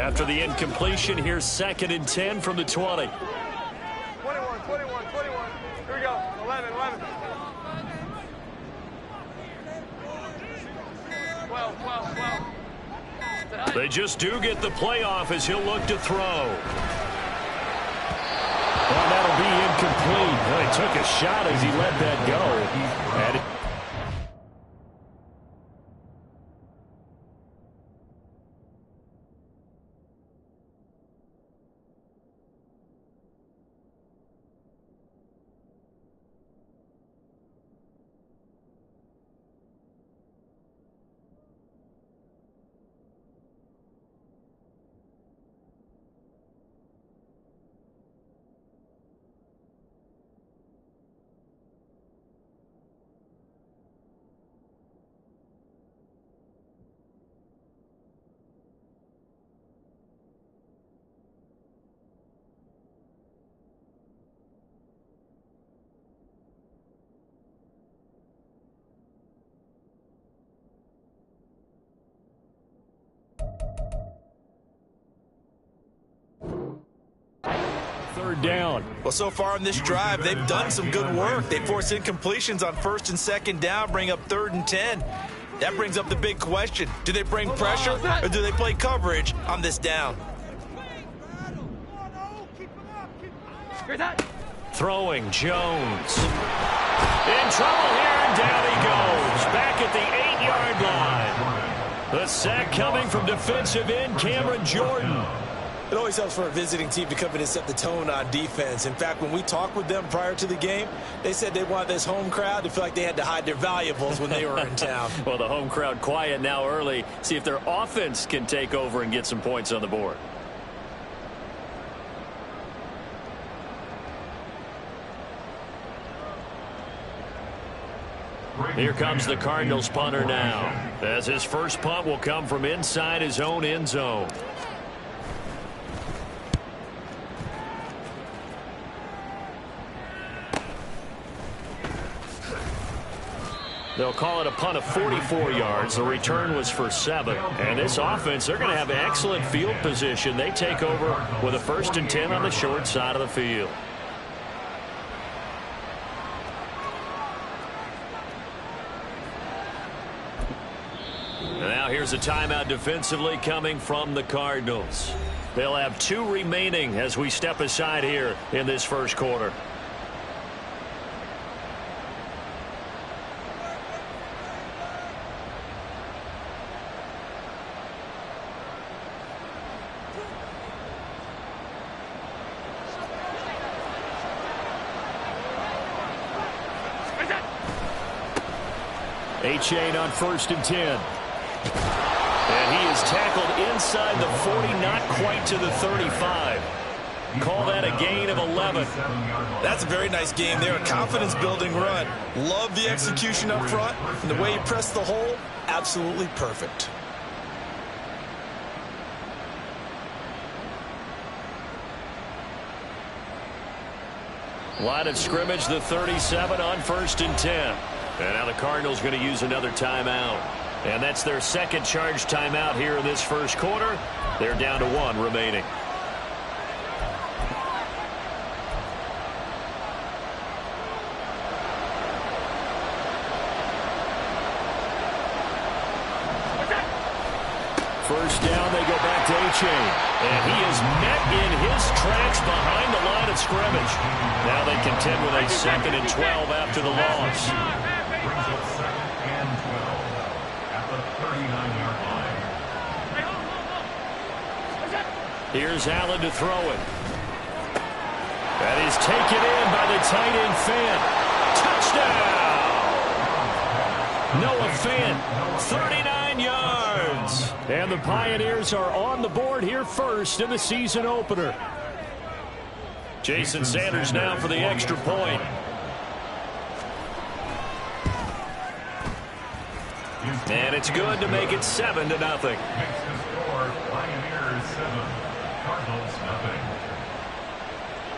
After the incompletion, here's 2nd and 10 from the 20. 21, 21, 21. Here we go. 11, 11. 12, 12, 12. They just do get the playoff as he'll look to throw. And that'll be incomplete. Well, he took a shot as he let that go. And third down. Well, so far on this drive, they've done some good work. They force incompletions on 1st and 2nd down, bring up 3rd and 10. That brings up the big question. Do they bring pressure or do they play coverage on this down? Throwing Jones. In trouble here, and down he goes. Back at the 8-yard line. The sack coming from defensive end Cameron Jordan. It always helps for a visiting team to come in and set the tone on defense. In fact, when we talked with them prior to the game, they said they want this home crowd to feel like they had to hide their valuables when they were in town. Well, the home crowd quiet now early. See if their offense can take over and get some points on the board. Here comes the Cardinals punter now, as his first punt will come from inside his own end zone. They'll call it a punt of 44 yards. The return was for 7. And this offense, they're going to have excellent field position. They take over with a 1st and 10 on the short side of the field. Now here's a timeout defensively coming from the Cardinals. They'll have 2 remaining as we step aside here in this first quarter. Achane on 1st and 10. And he is tackled inside the 40, not quite to the 35. Call that a gain of 11. That's a very nice game there, a confidence-building run. Love the execution up front, and the way he pressed the hole, absolutely perfect. Line of scrimmage, the 37 on 1st and 10. And now the Cardinals going to use another timeout. And that's their second charge timeout here in this first quarter. They're down to 1 remaining. First down, they go back to Achane. And he is met in his tracks behind the line of scrimmage. Now they contend with a 2nd and 12 after the loss. Here's Allen to throw it. That is taken in by the tight end Fant. Touchdown! Noah Fant, 39 yards. And the Pioneers are on the board here first in the season opener. Jason Sanders now for the extra point. And it's good to make it 7-0. Pioneers 7, Cardinals nothing.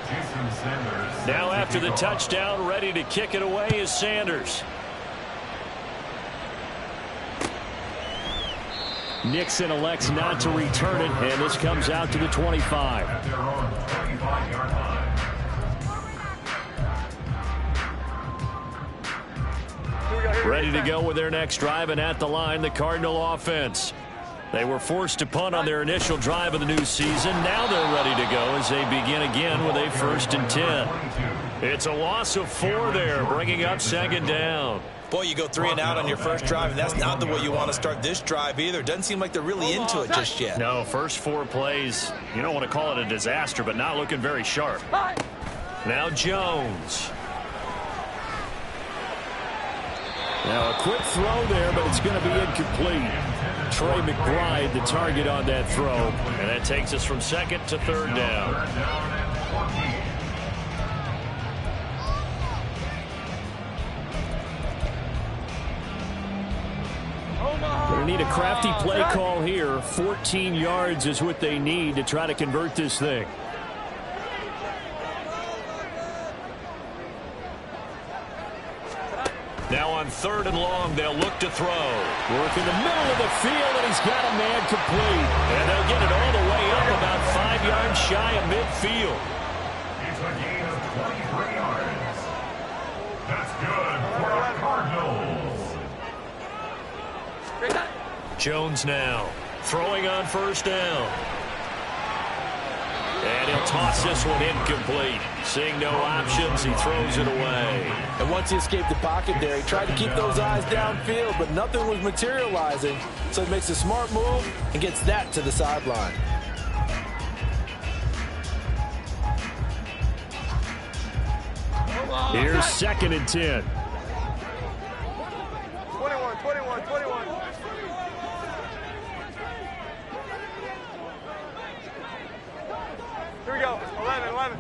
Jason Sanders. Now after the touchdown, ready to kick it away is Sanders. Nixon elects not to return it, and this comes out to the 25. At their own 25-yard line. Ready to go with their next drive, and at the line, the Cardinal offense. They were forced to punt on their initial drive of the new season. Now they're ready to go as they begin again with a 1st and 10. It's a loss of 4 there, bringing up 2nd down. Boy, you go 3 and out on your first drive, and that's not the way you want to start this drive either. Doesn't seem like they're really into it just yet. No, first 4 plays, you don't want to call it a disaster, but not looking very sharp. Now Jones. Now a quick throw there, but it's going to be incomplete. Trey McBride the target on that throw, and that takes us from 2nd to 3rd down. They need a crafty play call here. 14 yards is what they need to try to convert this thing. Now on 3rd and long, they'll look to throw. Work in the middle of the field, and he's got a man complete. And they'll get it all the way up about 5 yards shy of midfield. It's a gain of 23 yards. That's good for the Cardinals. Jones now throwing on 1st down. And he'll toss this one incomplete. Seeing no options, he throws it away. And once he escaped the pocket there, he tried to keep those eyes downfield, but nothing was materializing. So he makes a smart move and gets that to the sideline. Here's 2nd and 10. 21. Here we go. 11.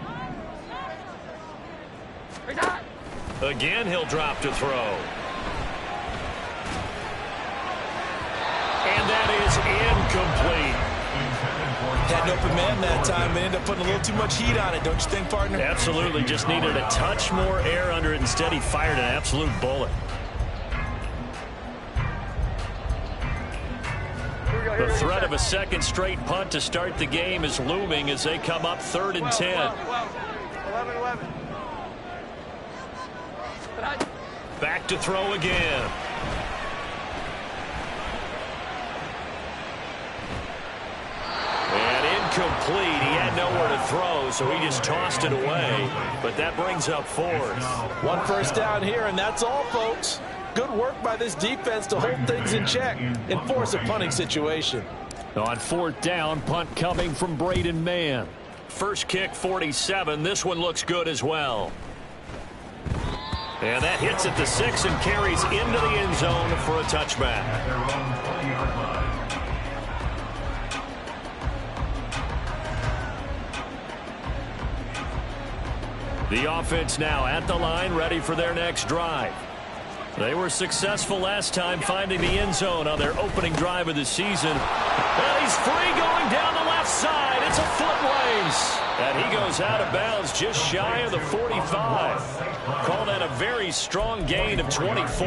Again, he'll drop to throw. And that is incomplete. Had an open man that time, but ended up putting a little too much heat on it, don't you think, partner? Absolutely. Just needed a touch more air under it. Instead, he fired an absolute bullet. The threat of a 2nd straight punt to start the game is looming as they come up 3rd and 10. 11. Back to throw again. And incomplete. He had nowhere to throw, so he just tossed it away. But that brings up 4th. 1 first down here, and that's all, folks. Good work by this defense to hold things in check and force a punting situation. On 4th down, punt coming from Braden Mann. First kick, 47. This one looks good as well. And that hits at the 6 and carries into the end zone for a touchback. At their own 20-yard line. The offense now at the line, ready for their next drive. They were successful last time finding the end zone on their opening drive of the season. And he's free going down the left side. It's a foot race. And he goes out of bounds just shy of the 45. Call that a very strong gain of 24.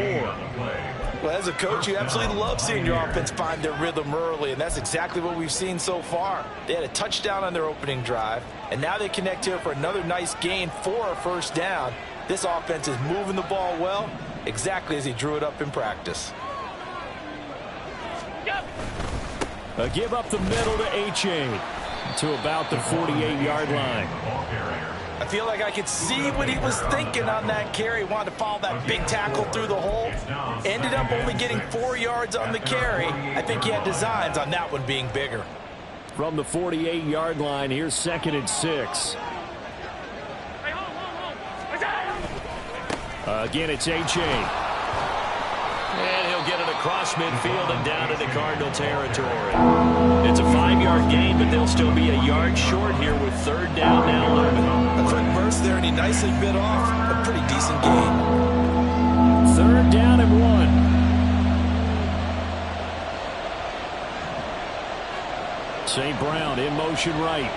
Well, as a coach, you absolutely love seeing your offense find their rhythm early, and that's exactly what we've seen so far. They had a touchdown on their opening drive, and now they connect here for another nice gain for a 1st down. This offense is moving the ball well, exactly as he drew it up in practice. A give up the middle to Achane to about the 48-yard line. I feel like I could see what he was thinking on that carry. Wanted to follow that big tackle through the hole. Ended up only getting 4 yards on the carry. I think he had designs on that one being bigger. From the 48-yard line, here's 2nd and 6. Again, it's Achane. And he'll get it across midfield and down into Cardinal territory. It's a 5-yard gain, but they'll still be a yard short here with 3rd down now looming. A quick burst there, and he nicely bit off a pretty decent gain. 3rd down and 1. St. Brown in motion right.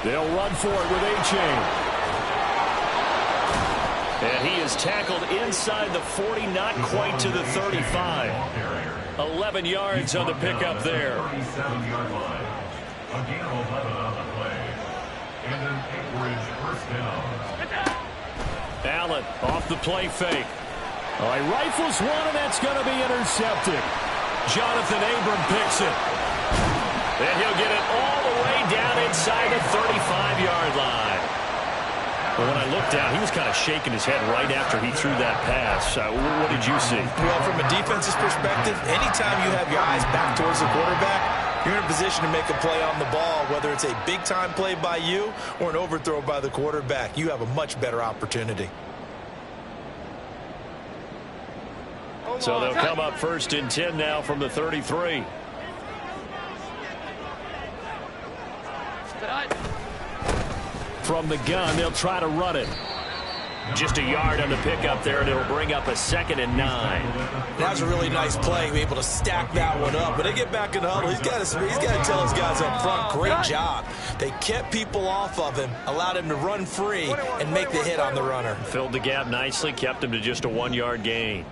They'll run for it with Achane. And he is tackled inside the 40, not quite to the 35. 11 yards on the pickup there. 37-yard line. Again, 11 on the play. And an Anchorage first down. Allen off the play fake. Oh, he rifles one, and that's going to be intercepted. Jonathan Abram picks it. And he'll get it all the way down inside the 35-yard line. But when I looked down, he was kind of shaking his head right after he threw that pass. What did you see? Well, from a defense's perspective, anytime you have your eyes back towards the quarterback, you're in a position to make a play on the ball, whether it's a big-time play by you or an overthrow by the quarterback. You have a much better opportunity. So they'll come up 1st and 10 now from the 33. From the gun, they'll try to run it. Just a yard on the pickup there, and it'll bring up a 2nd and 9. That was a really nice play, able to stack that one up. But they get back in the huddle. He's got to tell his guys up front, great job. They kept people off of him, allowed him to run free and make the hit on the runner. Filled the gap nicely, kept him to just a 1-yard gain.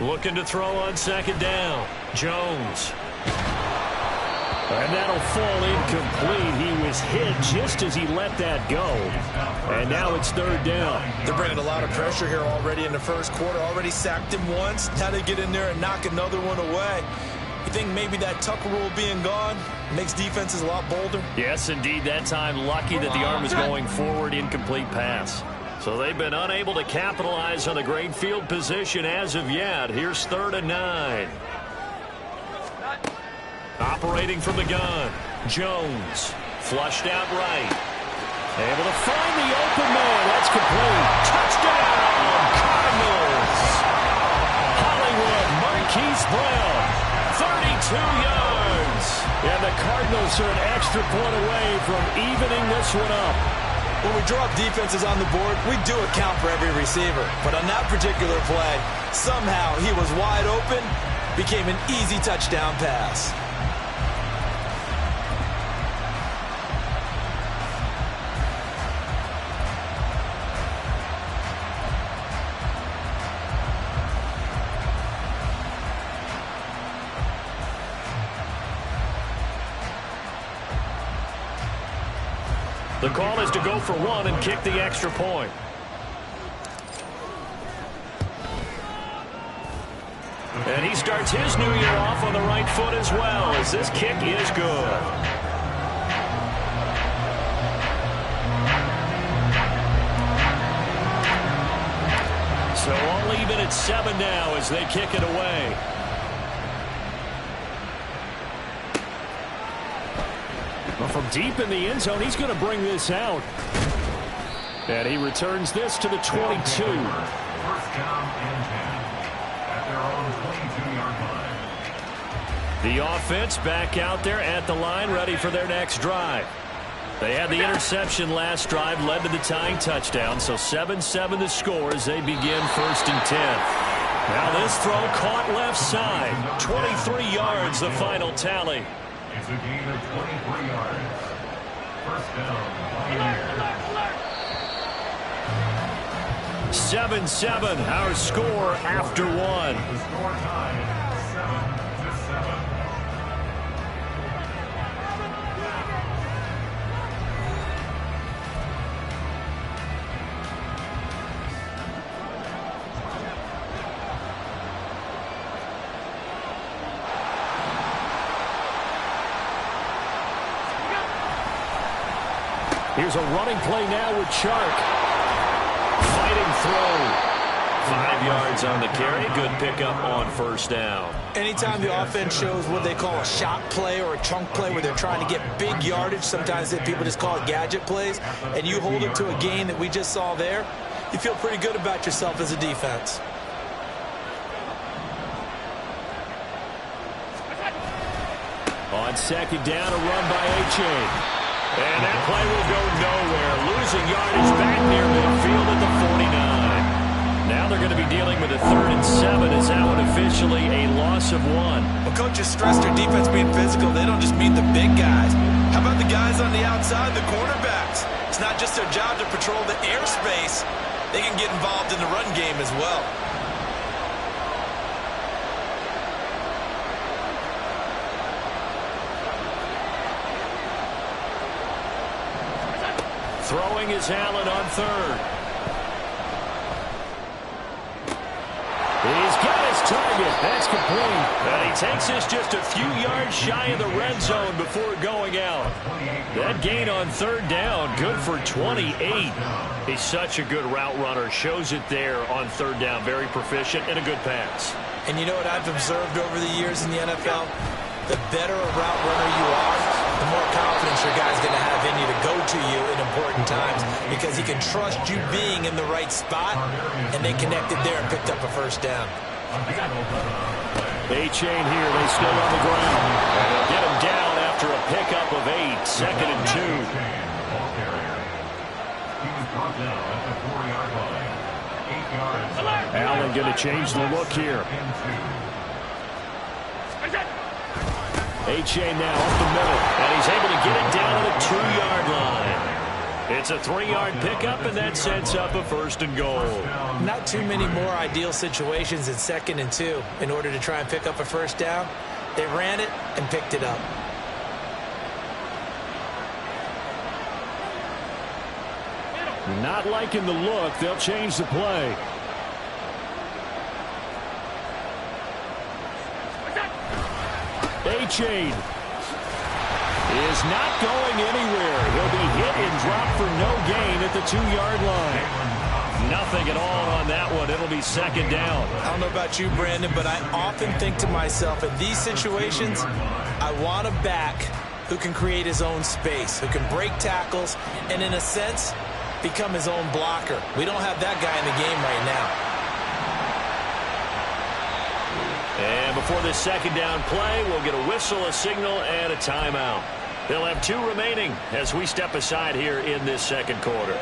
Looking to throw on 2nd down. Jones. And that'll fall incomplete. He was hit just as he let that go. And now it's 3rd down. They're bringing a lot of pressure here already in the first quarter. Already sacked him once. Now they get in there and knock another one away. You think maybe that Tucker rule being gone makes defenses a lot bolder? Yes, indeed. That time lucky that the arm was going forward. Incomplete pass. So they've been unable to capitalize on the great field position as of yet. Here's 3rd and 9. Operating from the gun. Jones. Flushed out right. Able to find the open man. That's complete. Touchdown, Cardinals. Hollywood Marquise Brown. 32 yards. And the Cardinals are an extra point away from evening this one up. When we draw up defenses on the board, we do account for every receiver. But on that particular play, somehow he was wide open, became an easy touchdown pass. The call is to go for 1 and kick the extra point. And he starts his new year off on the right foot as well, as this kick is good. So all even at 7 now as they kick it away. From deep in the end zone, he's going to bring this out. And he returns this to the 22. 1st down and 10 at their own 22-yard line. The offense back out there at the line, ready for their next drive. They had the interception last drive, led to the tying touchdown, so 7-7 the score as they begin 1st and 10. Now this throw caught left side. 23 yards, the final tally. It's a gain of 23 yards. 1st down, Pioneers. 7-7, our score after 1. The score tied 7-7. Here's a running play now with Chark. Fighting throw. 5 yards on the carry. Good pickup on 1st down. Anytime the offense shows what they call a shot play or a chunk play where they're trying to get big yardage, sometimes people just call it gadget plays, and you hold it to a gain that we just saw there, you feel pretty good about yourself as a defense. On 2nd down, a run by A-Chain. And that play will go nowhere. Losing yardage back near midfield at the 49. Now they're going to be dealing with a 3rd and 7 as that one officially a loss of 1. Well, coaches stress their defense being physical. They don't just mean the big guys. How about the guys on the outside, the cornerbacks? It's not just their job to patrol the airspace. They can get involved in the run game as well. Throwing is Allen on third. He's got his target. That's complete. And he takes this just a few yards shy of the red zone before going out. That gain on third down, good for 28. He's such a good route runner. Shows it there on third down. Very proficient and a good pass. And you know what I've observed over the years in the NFL? The better a route runner you are, the more confidence your guy's going to have in you to go to you in important times because he can trust you being in the right spot, and they connected there and picked up a first down. A-chain here. They stay on the ground. And they'll get him down after a pickup of 8. 2nd and 2. Allen going to change the look here. A-chain now up the middle, and he's able to get it down to the 2-yard line. It's a 3-yard pickup, and that sets up a 1st and goal. Not too many more ideal situations in 2nd and 2 in order to try and pick up a first down. They ran it and picked it up. Not liking the look. They'll change the play. A-chain is not going anywhere. He'll be hit and dropped for no gain at the 2-yard line. Nothing at all on that one. It'll be 2nd down. I don't know about you, Brandon, but I often think to myself, in these situations, I want a back who can create his own space, who can break tackles, and in a sense, become his own blocker. We don't have that guy in the game right now. And before this 2nd down play, we'll get a whistle, a signal, and a timeout. They'll have 2 remaining as we step aside here in this 2nd quarter.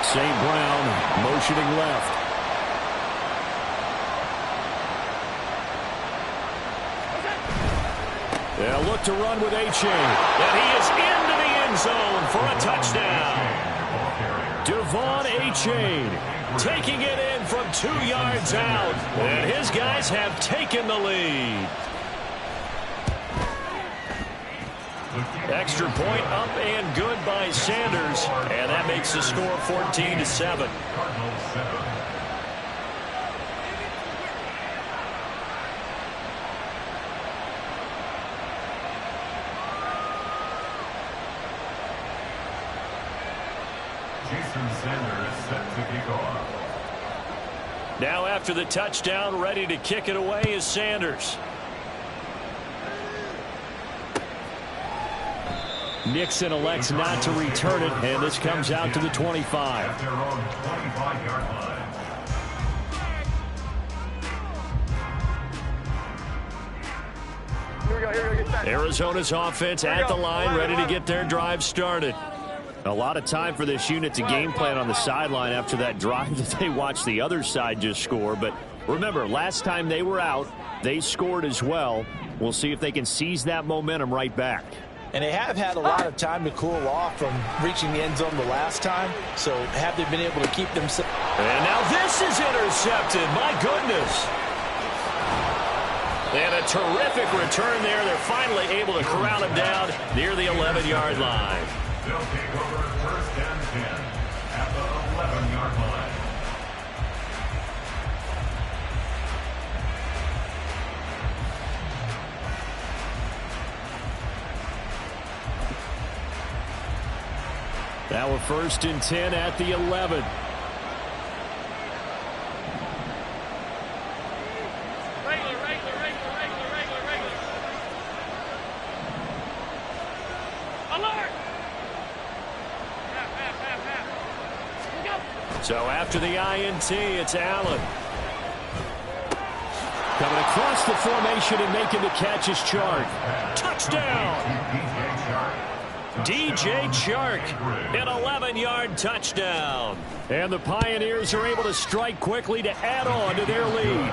St. Brown motioning left. They'll look to run with A-chain. And he is into the end zone for a touchdown. Devon A-chain taking it in from 2 yards out. And his guys have taken the lead. Extra point up and good by Sanders. And that makes the score 14-7. Jason Sanders set to kick off. Now after the touchdown, ready to kick it away is Sanders. Nixon elects not to return it, and this comes out to the 25. At their own 25-yard line. Here we go, get set. Arizona's offense at the line, ready to get their drive started. A lot of time for this unit to game plan on the sideline after that drive that they watched the other side just score. But remember, last time they were out, they scored as well. We'll see if they can seize that momentum right back. And they have had a lot of time to cool off from reaching the end zone the last time. So have they been able to keep themselves? And now this is intercepted. My goodness. And a terrific return there. They're finally able to corral him down near the 11-yard line. They'll take over 1st and 10 at the 11-yard line. Now a 1st and 10 at the 11. So after the INT, it's Allen. Coming across the formation and making the catch is Chark. Touchdown! DJ Chark, an 11-yard touchdown. And the Pioneers are able to strike quickly to add on to their lead.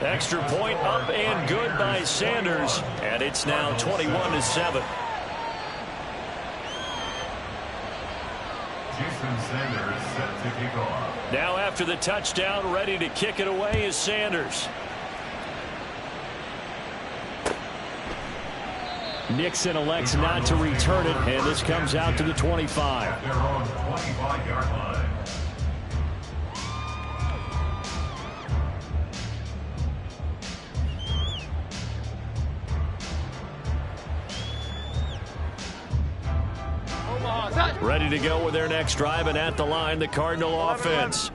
Extra point up and good by Sanders, and it's now 21-7. Jason Sanders set to kick off. Now after the touchdown, ready to kick it away is Sanders. Nixon elects not to return it, and this comes out to the 25. They're on 25-yard line. Ready to go with their next drive, and at the line, the Cardinal offense.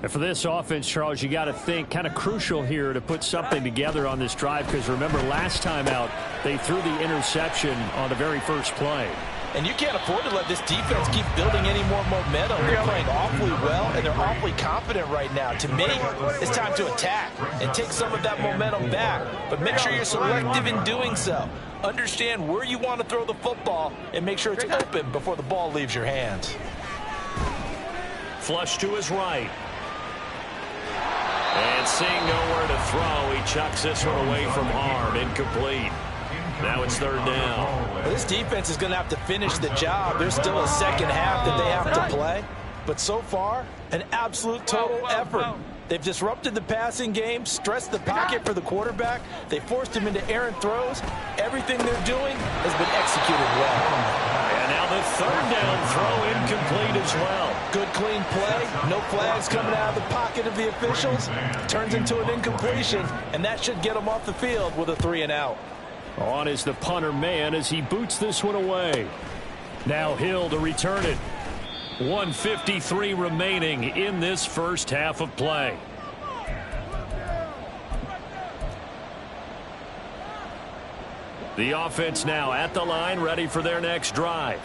And for this offense, Charles, you got to think kind of crucial here to put something together on this drive, because remember last time out, they threw the interception on the very first play. And you can't afford to let this defense keep building any more momentum. They're playing awfully well, and they're awfully confident right now. To me, it's time to attack and take some of that momentum back. But make sure you're selective in doing so. Understand where you want to throw the football and make sure it's open before the ball leaves your hands. Flush to his right. And seeing nowhere to throw, he chucks this one away from harm. Incomplete. Now it's third down. Well, this defense is going to have to finish the job. There's still a second half that they have to play. But so far, an absolute total effort. They've disrupted the passing game, stressed the pocket for the quarterback. They forced him into errant throws. Everything they're doing has been executed well. And now the third down throw incomplete as well. Good clean play. No flags coming out of the pocket of the officials. Turns into an incompletion, and that should get them off the field with a 3-and-out. On is the punter man as he boots this one away. Now Hill to return it. 1:53 remaining in this first half of play. The offense now at the line, ready for their next drive.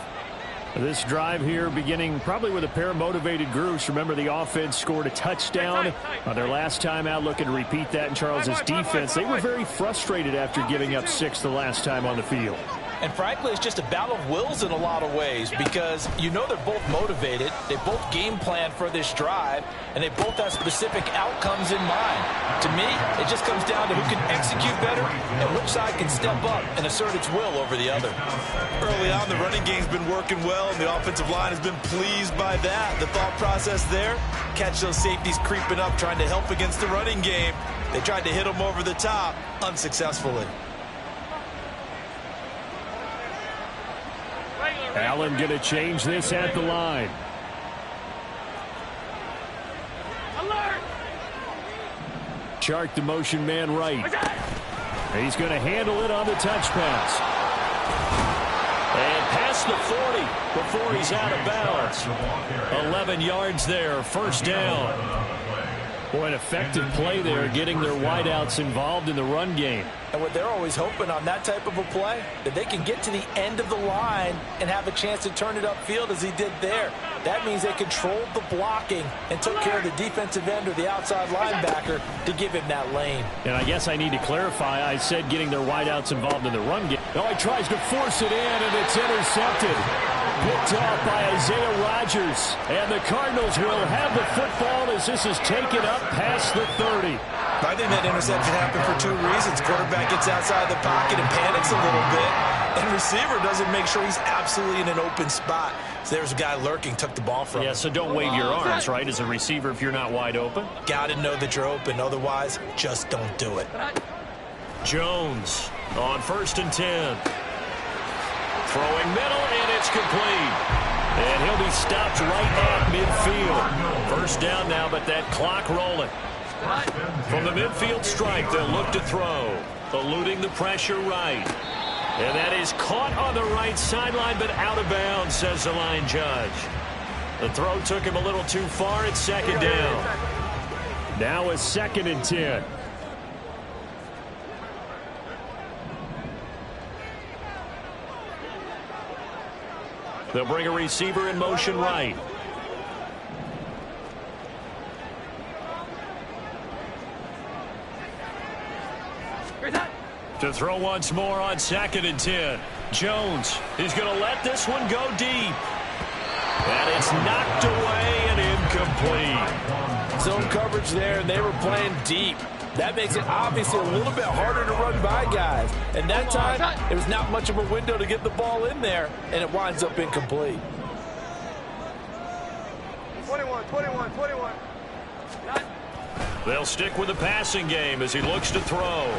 This drive here beginning probably with a pair of motivated groups. Remember, the offense scored a touchdown on their last time out. Looking to repeat that in Charles's defense. They were very frustrated after giving up 6 the last time on the field. And frankly, it's just a battle of wills in a lot of ways, because you know they're both motivated, they both game plan for this drive, and they both have specific outcomes in mind. To me, it just comes down to who can execute better and which side can step up and assert its will over the other. Early on, the running game's been working well, and the offensive line has been pleased by that. The thought process there, catch those safeties creeping up, trying to help against the running game. They tried to hit them over the top, unsuccessfully. Allen going to change this at the line. Alert! Chark the motion man right. He's going to handle it on the touch pass. And past the 40 before he's out of bounds. 11 yards there, first down. Boy, an effective play there, getting their wideouts involved in the run game. And what they're always hoping on that type of a play, that they can get to the end of the line and have a chance to turn it upfield as he did there. That means they controlled the blocking and took care of the defensive end or the outside linebacker to give him that lane. And I guess I need to clarify, I said getting their wideouts involved in the run game. No, he tries to force it in, and it's intercepted. Picked off by Isaiah Rodgers. And the Cardinals will have the football as this is taken up past the 30. I think that interception happened for 2 reasons. Quarterback gets outside the pocket and panics a little bit. And receiver doesn't make sure he's absolutely in an open spot. So there's a guy lurking, took the ball from him. Yeah, so don't wave your arms, right, as a receiver if you're not wide open. Got to know that you're open. Otherwise, just don't do it. Jones on 1st and 10. Throwing middle, and it's complete. And he'll be stopped right at midfield. First down now, but that clock rolling. From the midfield stripe, they'll look to throw. Eluding the pressure right. And that is caught on the right sideline, but out of bounds, says the line judge. The throw took him a little too far. It's second down. Now a 2nd and 10. They'll bring a receiver in motion right. To throw once more on 2nd and 10. Jones is going to let this one go deep. And it's knocked away and incomplete. Zone coverage there, and they were playing deep. That makes it obviously a little bit harder to run by guys. And that time, there was not much of a window to get the ball in there, and it winds up incomplete. 21. They'll stick with the passing game as he looks to throw.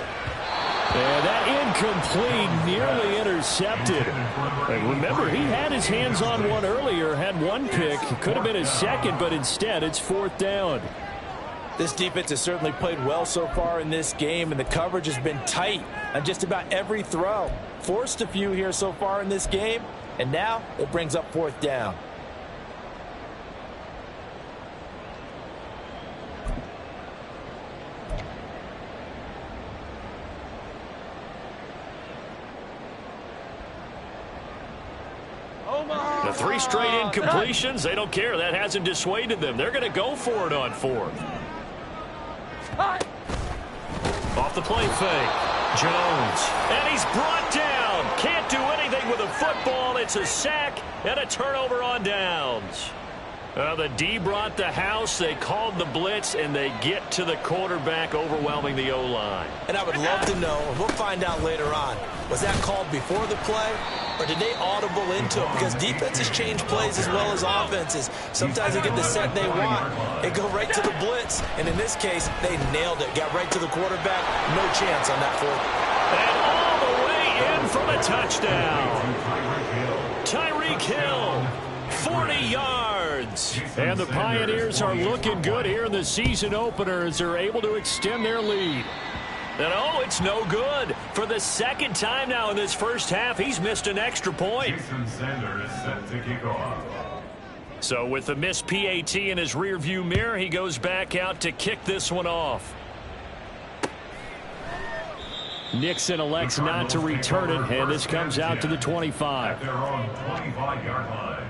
And that incomplete, nearly intercepted. And remember, he had his hands on one earlier, had one pick. It could have been his second, but instead it's 4th down. This defense has certainly played well so far in this game, and the coverage has been tight on just about every throw. Forced a few here so far in this game, and now it brings up 4th down. The 3 straight incompletions, they don't care. That hasn't dissuaded them. They're going to go for it on 4th. Off the play fake. Jones. And he's brought down. Can't do anything with a football. It's a sack and a turnover on downs. The D brought the house. They called the blitz, and they get to the quarterback, overwhelming the O-line. And I would love to know, and we'll find out later on, was that called before the play, or did they audible into it? Because defenses change plays as well as offenses. Sometimes they get the set they want. They go right to the blitz, and in this case, they nailed it. Got right to the quarterback. No chance on that 4th. And all the way in from a touchdown. Tyreek Hill, 40 yards. And the Pioneers are looking good here in the season opener as they're able to extend their lead. And oh, it's no good. For the 2nd time now in this first half, he's missed an extra point. Jason Sanders set to kick off. So with the missed PAT in his rearview mirror, he goes back out to kick this one off. Nixon elects not to return it, and this comes out to the 25. At their own 25-yard line.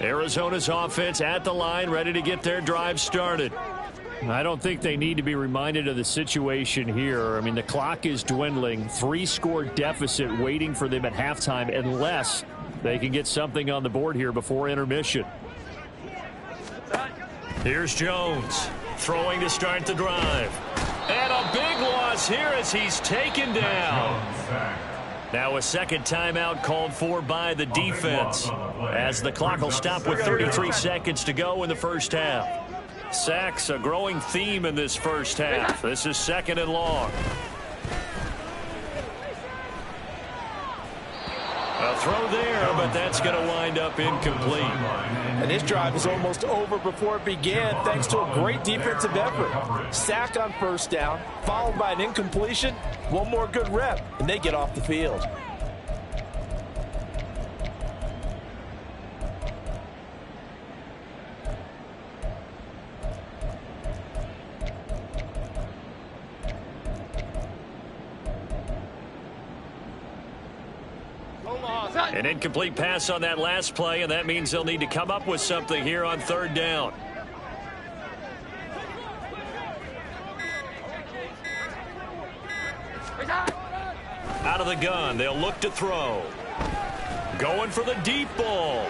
Arizona's offense at the line, ready to get their drive started. I don't think they need to be reminded of the situation here. I mean, the clock is dwindling. 3-score deficit waiting for them at halftime unless they can get something on the board here before intermission. Here's Jones throwing to start the drive. And a big loss here as he's taken down. Now a 2nd timeout called for by the defense as the clock will stop with 33 seconds to go in the first half. Sacks, a growing theme in this first half. This is 2nd and long. A throw there, but that's going to wind up incomplete. And this drive is almost over before it began thanks to a great defensive effort. Sack on 1st down, followed by an incompletion. One more good rep, and they get off the field. An incomplete pass on that last play, and that means they'll need to come up with something here on 3rd down. Out of the gun, they'll look to throw. Going for the deep ball.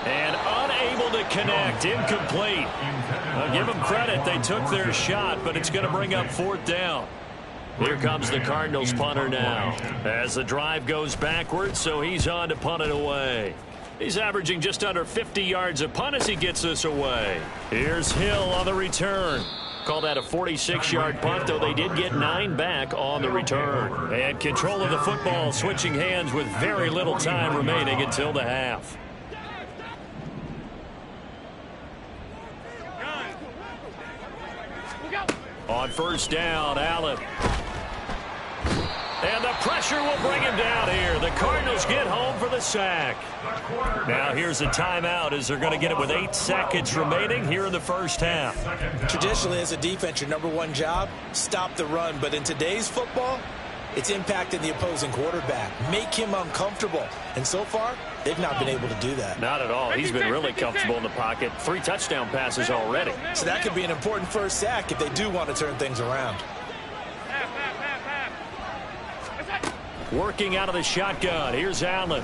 And unable to connect, incomplete. I'll give them credit, they took their shot, but it's going to bring up 4th down. Here comes the Cardinals punter now as the drive goes backwards, so he's on to punt it away. He's averaging just under 50 yards a punt as he gets this away. Here's Hill on the return. Call that a 46-yard punt, though they did get 9 back on the return. And control of the football switching hands with very little time remaining until the half. On 1st down, Allen. And the pressure will bring him down here. The Cardinals get home for the sack. Now here's a timeout as they're going to get it with 8 seconds remaining here in the first half. Traditionally, as a defense, your #1 job, stop the run. But in today's football, it's impacting the opposing quarterback. Make him uncomfortable. And so far, they've not been able to do that. Not at all. He's been really comfortable in the pocket. 3 touchdown passes already. So that could be an important first sack if they do want to turn things around. Working out of the shotgun. Here's Allen.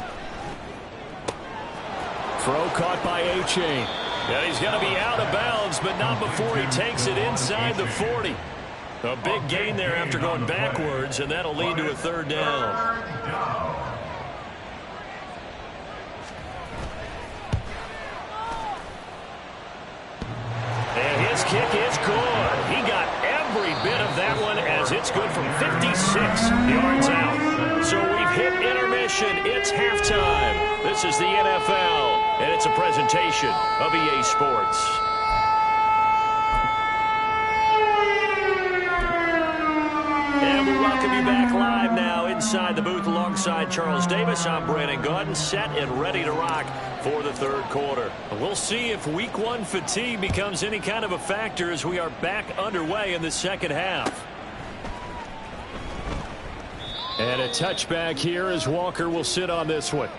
Throw caught by A-Chain. And he's going to be out of bounds, but not before he takes it inside the 40. A big gain there after going backwards, and that'll lead to a 3rd down. And his kick is good. He got every bit of that one as it's good from 56 yards out. So we've hit intermission. It's halftime. This is the NFL, and it's a presentation of EA Sports. And we welcome you back live now inside the booth alongside Charles Davis. I'm Brandon Gaudin, set and ready to rock for the 3rd quarter. We'll see if week 1 fatigue becomes any kind of a factor as we are back underway in the 2nd half. And a touchback here as Walker will sit on this one.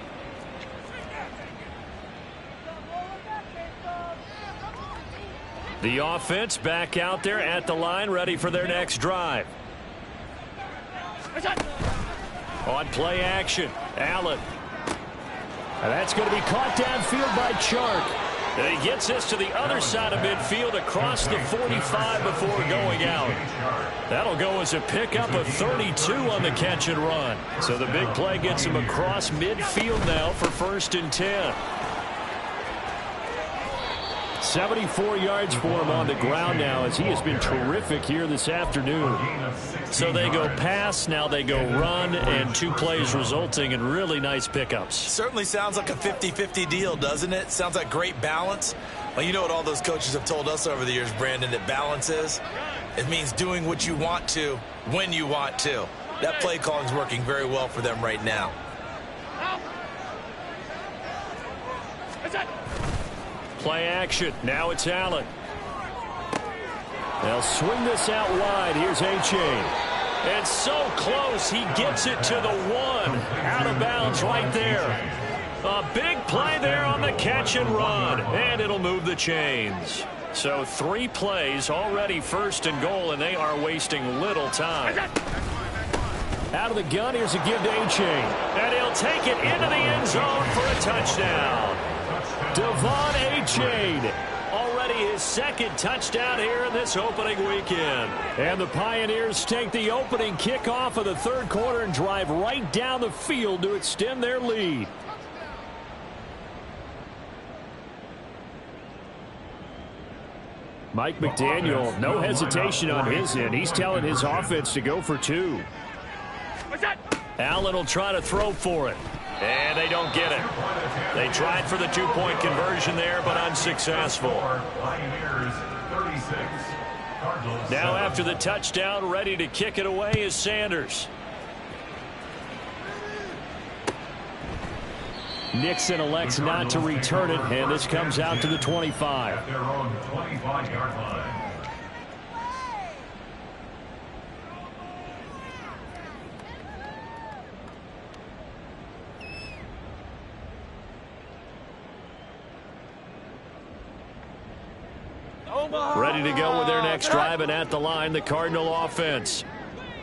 The offense back out there at the line, ready for their next drive. On play action, Allen. And that's going to be caught downfield by Chark. And he gets this to the other side of midfield across the 45 before going out. That'll go as a pickup of 32 on the catch and run. So the big play gets him across midfield now for 1st and 10. 74 yards for him on the ground now as he has been terrific here this afternoon. So they go pass, now they go run, and 2 plays resulting in really nice pickups. Certainly sounds like a 50-50 deal, doesn't it? Sounds like great balance. Well, you know what all those coaches have told us over the years, Brandon, that balance is? It means doing what you want to when you want to. That play calling is working very well for them right now. Play action. Now it's Allen. They'll swing this out wide. Here's A-Chain. And so close. He gets it to the 1. Out of bounds right there. A big play there on the catch and run. And it'll move the chains. So 3 plays already 1st and goal, and they are wasting little time. Out of the gun. Here's a give to A-Chain. And he'll take it into the end zone for a touchdown. Devon A-Chain, already his 2nd touchdown here in this opening weekend. And the Pioneers take the opening kickoff of the 3rd quarter and drive right down the field to extend their lead. Mike McDaniel, no hesitation on his end. He's telling his offense to go for 2. Allen will try to throw for it. And they don't get it. They tried for the 2-point conversion there, but unsuccessful. Now after the touchdown, ready to kick it away is Sanders. Nixon elects not to return it, and this comes out to the 25. Their own 25-yard line. Ready to go with their next drive, and at the line, the Cardinal offense.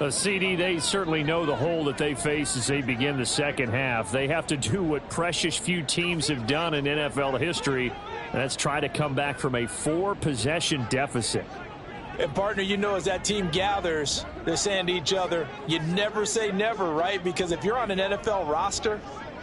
CD, they certainly know the hole that they face as they begin the 2nd half. They have to do what precious few teams have done in NFL history, and that's try to come back from a 4-possession deficit. And, partner, you know as that team gathers, they're saying to each other, you never say never, right? Because if you're on an NFL roster,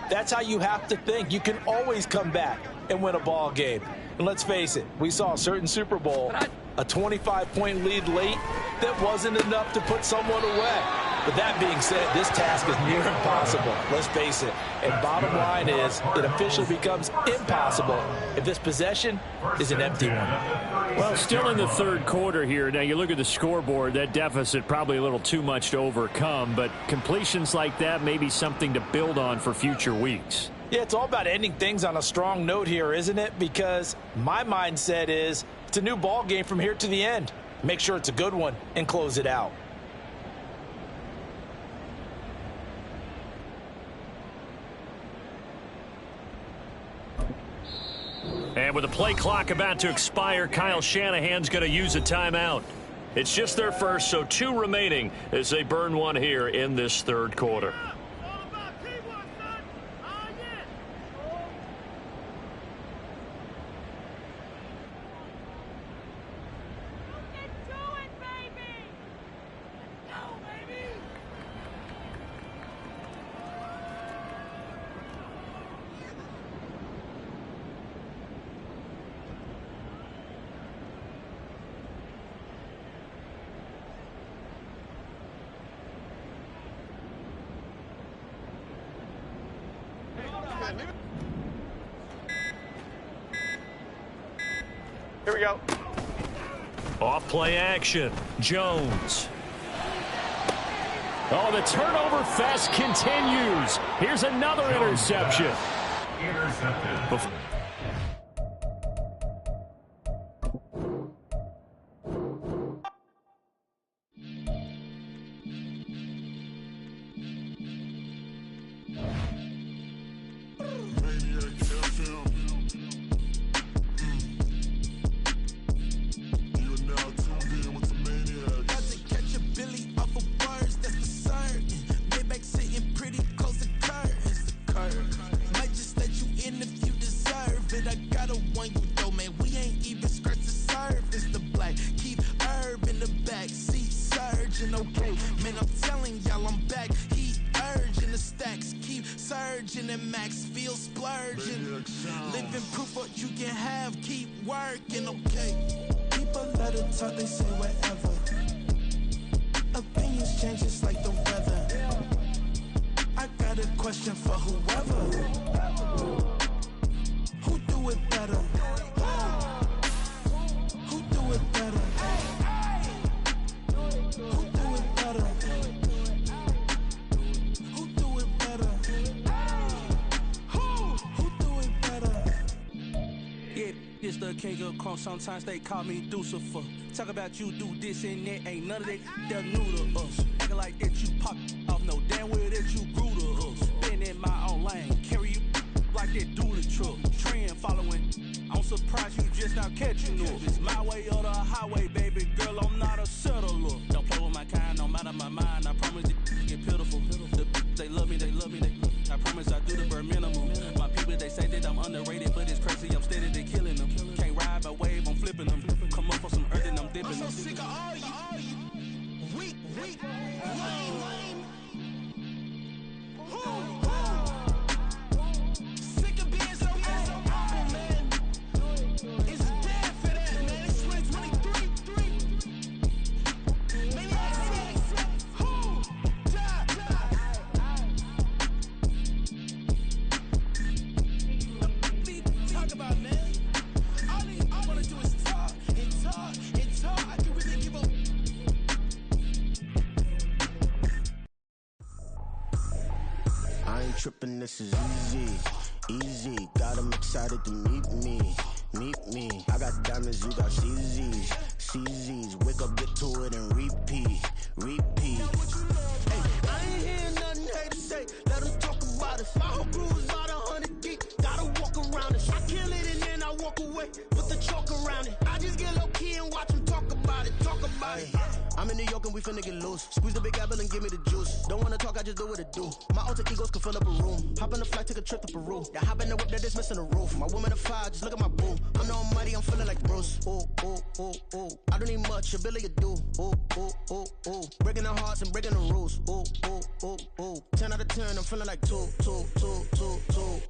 that's how you have to think. You can always come back and win a ball game. And let's face it, we saw a certain Super Bowl, a 25-point lead late that wasn't enough to put someone away. But that being said, this task is near impossible. Let's face it. And bottom line is, it officially becomes impossible if this possession is an empty one. Well, still in the 3rd quarter here. Now, you look at the scoreboard, that deficit probably a little too much to overcome. But completions like that may be something to build on for future weeks. Yeah, it's all about ending things on a strong note here, isn't it? Because my mindset is it's a new ball game from here to the end. Make sure it's a good one and close it out. And with the play clock about to expire, Kyle Shanahan's going to use a timeout. It's just their first, so 2 remaining as they burn one here in this third quarter. Here we go. Off play action. Jones. Oh, the turnover fest continues. Here's another interception. Intercepted. Sometimes they call me Lucifer. Talk about you do this and that. Ain't none of that they're new to us. Acting like that you pop off. No damn well that you grew to us. Been in my own lane. Carry you like that do the truck. Trend following. I'm surprised you just not catching up. It's my way or the highway, baby girl. I'm not a settler. Don't play with my kind. I'm out of my mind. I promise it get pitiful. They love me, they love me, they love me. I promise I do the bare minimum. My people, they say that I'm underrated, but it's crazy. I'm steady, they killing them. Can't ride my wave, I'm flipping them. Come up for some earth and I'm dipping them. I'm so sick of all you. Weak, lame. Sick of being so open, man. It's dead for that, man. It's 2023. Maybe I see. Talk about, man. All I wanna do is talk and talk and talk. I can really give up. I ain't tripping, this is easy. Got 'em excited to meet me. I got diamonds, you got CZs. Wake up, get to it and repeat. Hey, I ain't hearing nothing hate to say. Let them talk about it. My whole crew is about 100 deep. Gotta walk around it. I kill it and then I walk away. Put the chalk around it. I just get low key and watch them talk about it. I'm in New York and we finna get loose. Squeeze the big apple and give me the juice. Don't wanna talk, I just do what it do. My alter egos can fill up a room. Hop on the flight, take a trip to Peru. Yeah, hop in the whip that is missing the roof. My woman a fire, just look at my boo. I'm the almighty, I'm feeling like Bruce. Ooh. I don't need much, ability to do. Ooh. Breaking the hearts and breaking the rules. Ooh. 10 out of 10, I'm feeling like two.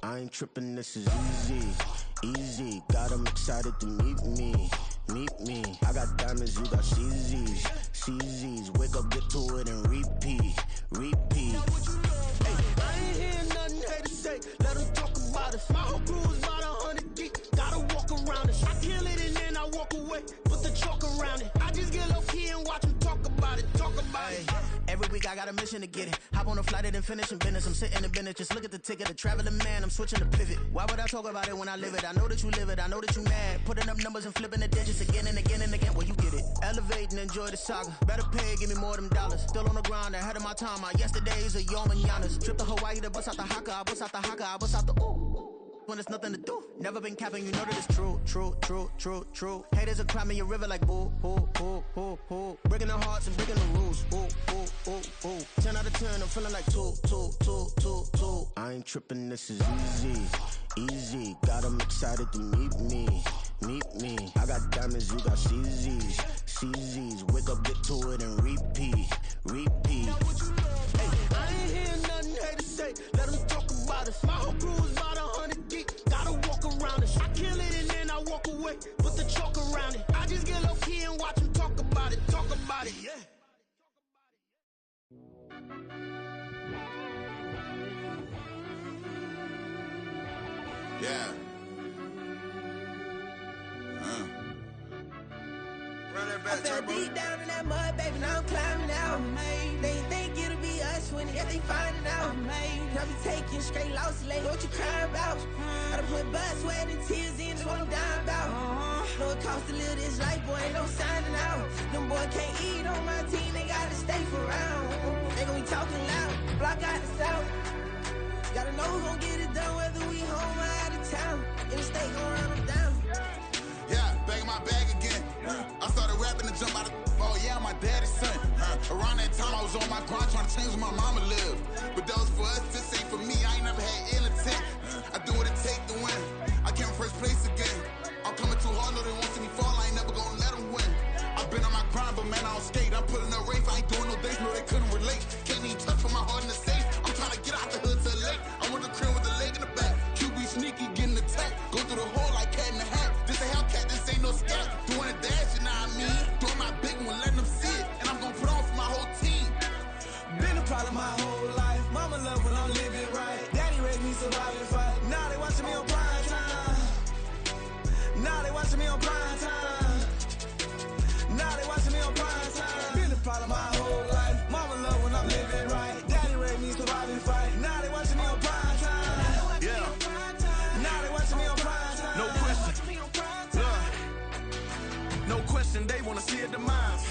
I ain't tripping, this is easy. Got 'em excited to meet me. I got diamonds, you got CZs. Wake up, get to it and repeat. Hey, I ain't hearing nothing hate to say. Let them talk about it. My whole crew is about 100 deep. Gotta walk around it. I kill it and then I walk away. Put the chalk around it. I just get low key and watch them talk about it. Every week I got a mission to get it. Hop on a flight and then finish in business. I'm sitting in business, just look at the ticket. A traveling man, I'm switching to pivot. Why would I talk about it when I live it? I know that you live it, I know that you mad. Putting up numbers and flipping the digits again and again. Well, you get it. Elevate and enjoy the saga. Better pay, give me more than dollars. Still on the grind, ahead of my time. My yesterdays are your mananas. Trip to Hawaii to bust out the haka. I bust out the ooh. when there's nothing to do. Never been capping, you know that it's true, true, true, true, true. Haters are climbing your river like boo, boo, boo, boo, boo. Breaking the hearts and breaking the rules, ooh, ooh, ooh, ooh. 10 out of 10, I'm feeling like 2, 2, 2, 2, 2. I ain't tripping, this is easy, easy. Got 'em excited to meet me, meet me. I got diamonds, you got CZs, CZs. Wake up, get to it and repeat, repeat. Hey, I ain't hearing nothing haters say. Let them talk about us. My whole crew is about 100 deep. Gotta walk around us. I kill it and then I walk away. Put the chalk around it. I just get low key and watch them talk about it. Talk about it, yeah. Yeah. Run that back, I fell Turbo. deep down in that mud, baby, now I'm climbing out. They think it'll be us when they finding out. I be taking straight losses, like what you crying about? I done put blood, sweat, and tears in, that's what I'm dying about. Know it costs to live this life, boy, ain't no signing out. Them boy can't eat on my team, they gotta stay for round. They gon' be talking loud, block out the south. Gotta know who gon' get it done, whether we home or out of town. In the state, gon' run them down. Yeah, back in my bag again. I started rapping to jump out of. Oh yeah, I'm my daddy's son. Around that time I was on my grind trying to change where my mama lived. But that was for us, this ain't for me. I ain't never had ill intent. I do what it take to win. I came first place again. I'm coming too hard, no they won't see me fall. I ain't never gonna let them win. I've been on my grind, but man I don't skate. I'm putting up race, I ain't doing no dates, no they couldn't relate. Can't even touch for my heart in the safe. I'm trying to get out the hood to the lake. I want the crib with the leg in the back. QB sneaky, getting attacked. Go through the hole like cat in the hat. This a Hellcat, this ain't no scat. Doing a dash, you know what I mean? Doing my big one, letting them see it. And I'm gonna put on for my whole team. Been a problem my whole life. Mama love when I'm living right. Daddy raised me survive and fight. Now they watching me on prime time. Now they watching me on prime time. Now they watching me on prime time. Been a problem my whole life. Mama love when I'm living right. Daddy raised me survive and fight. Now they watching me on prime time. Yeah. Now they watching me on prime time. No question. No question, they wanna see a demise.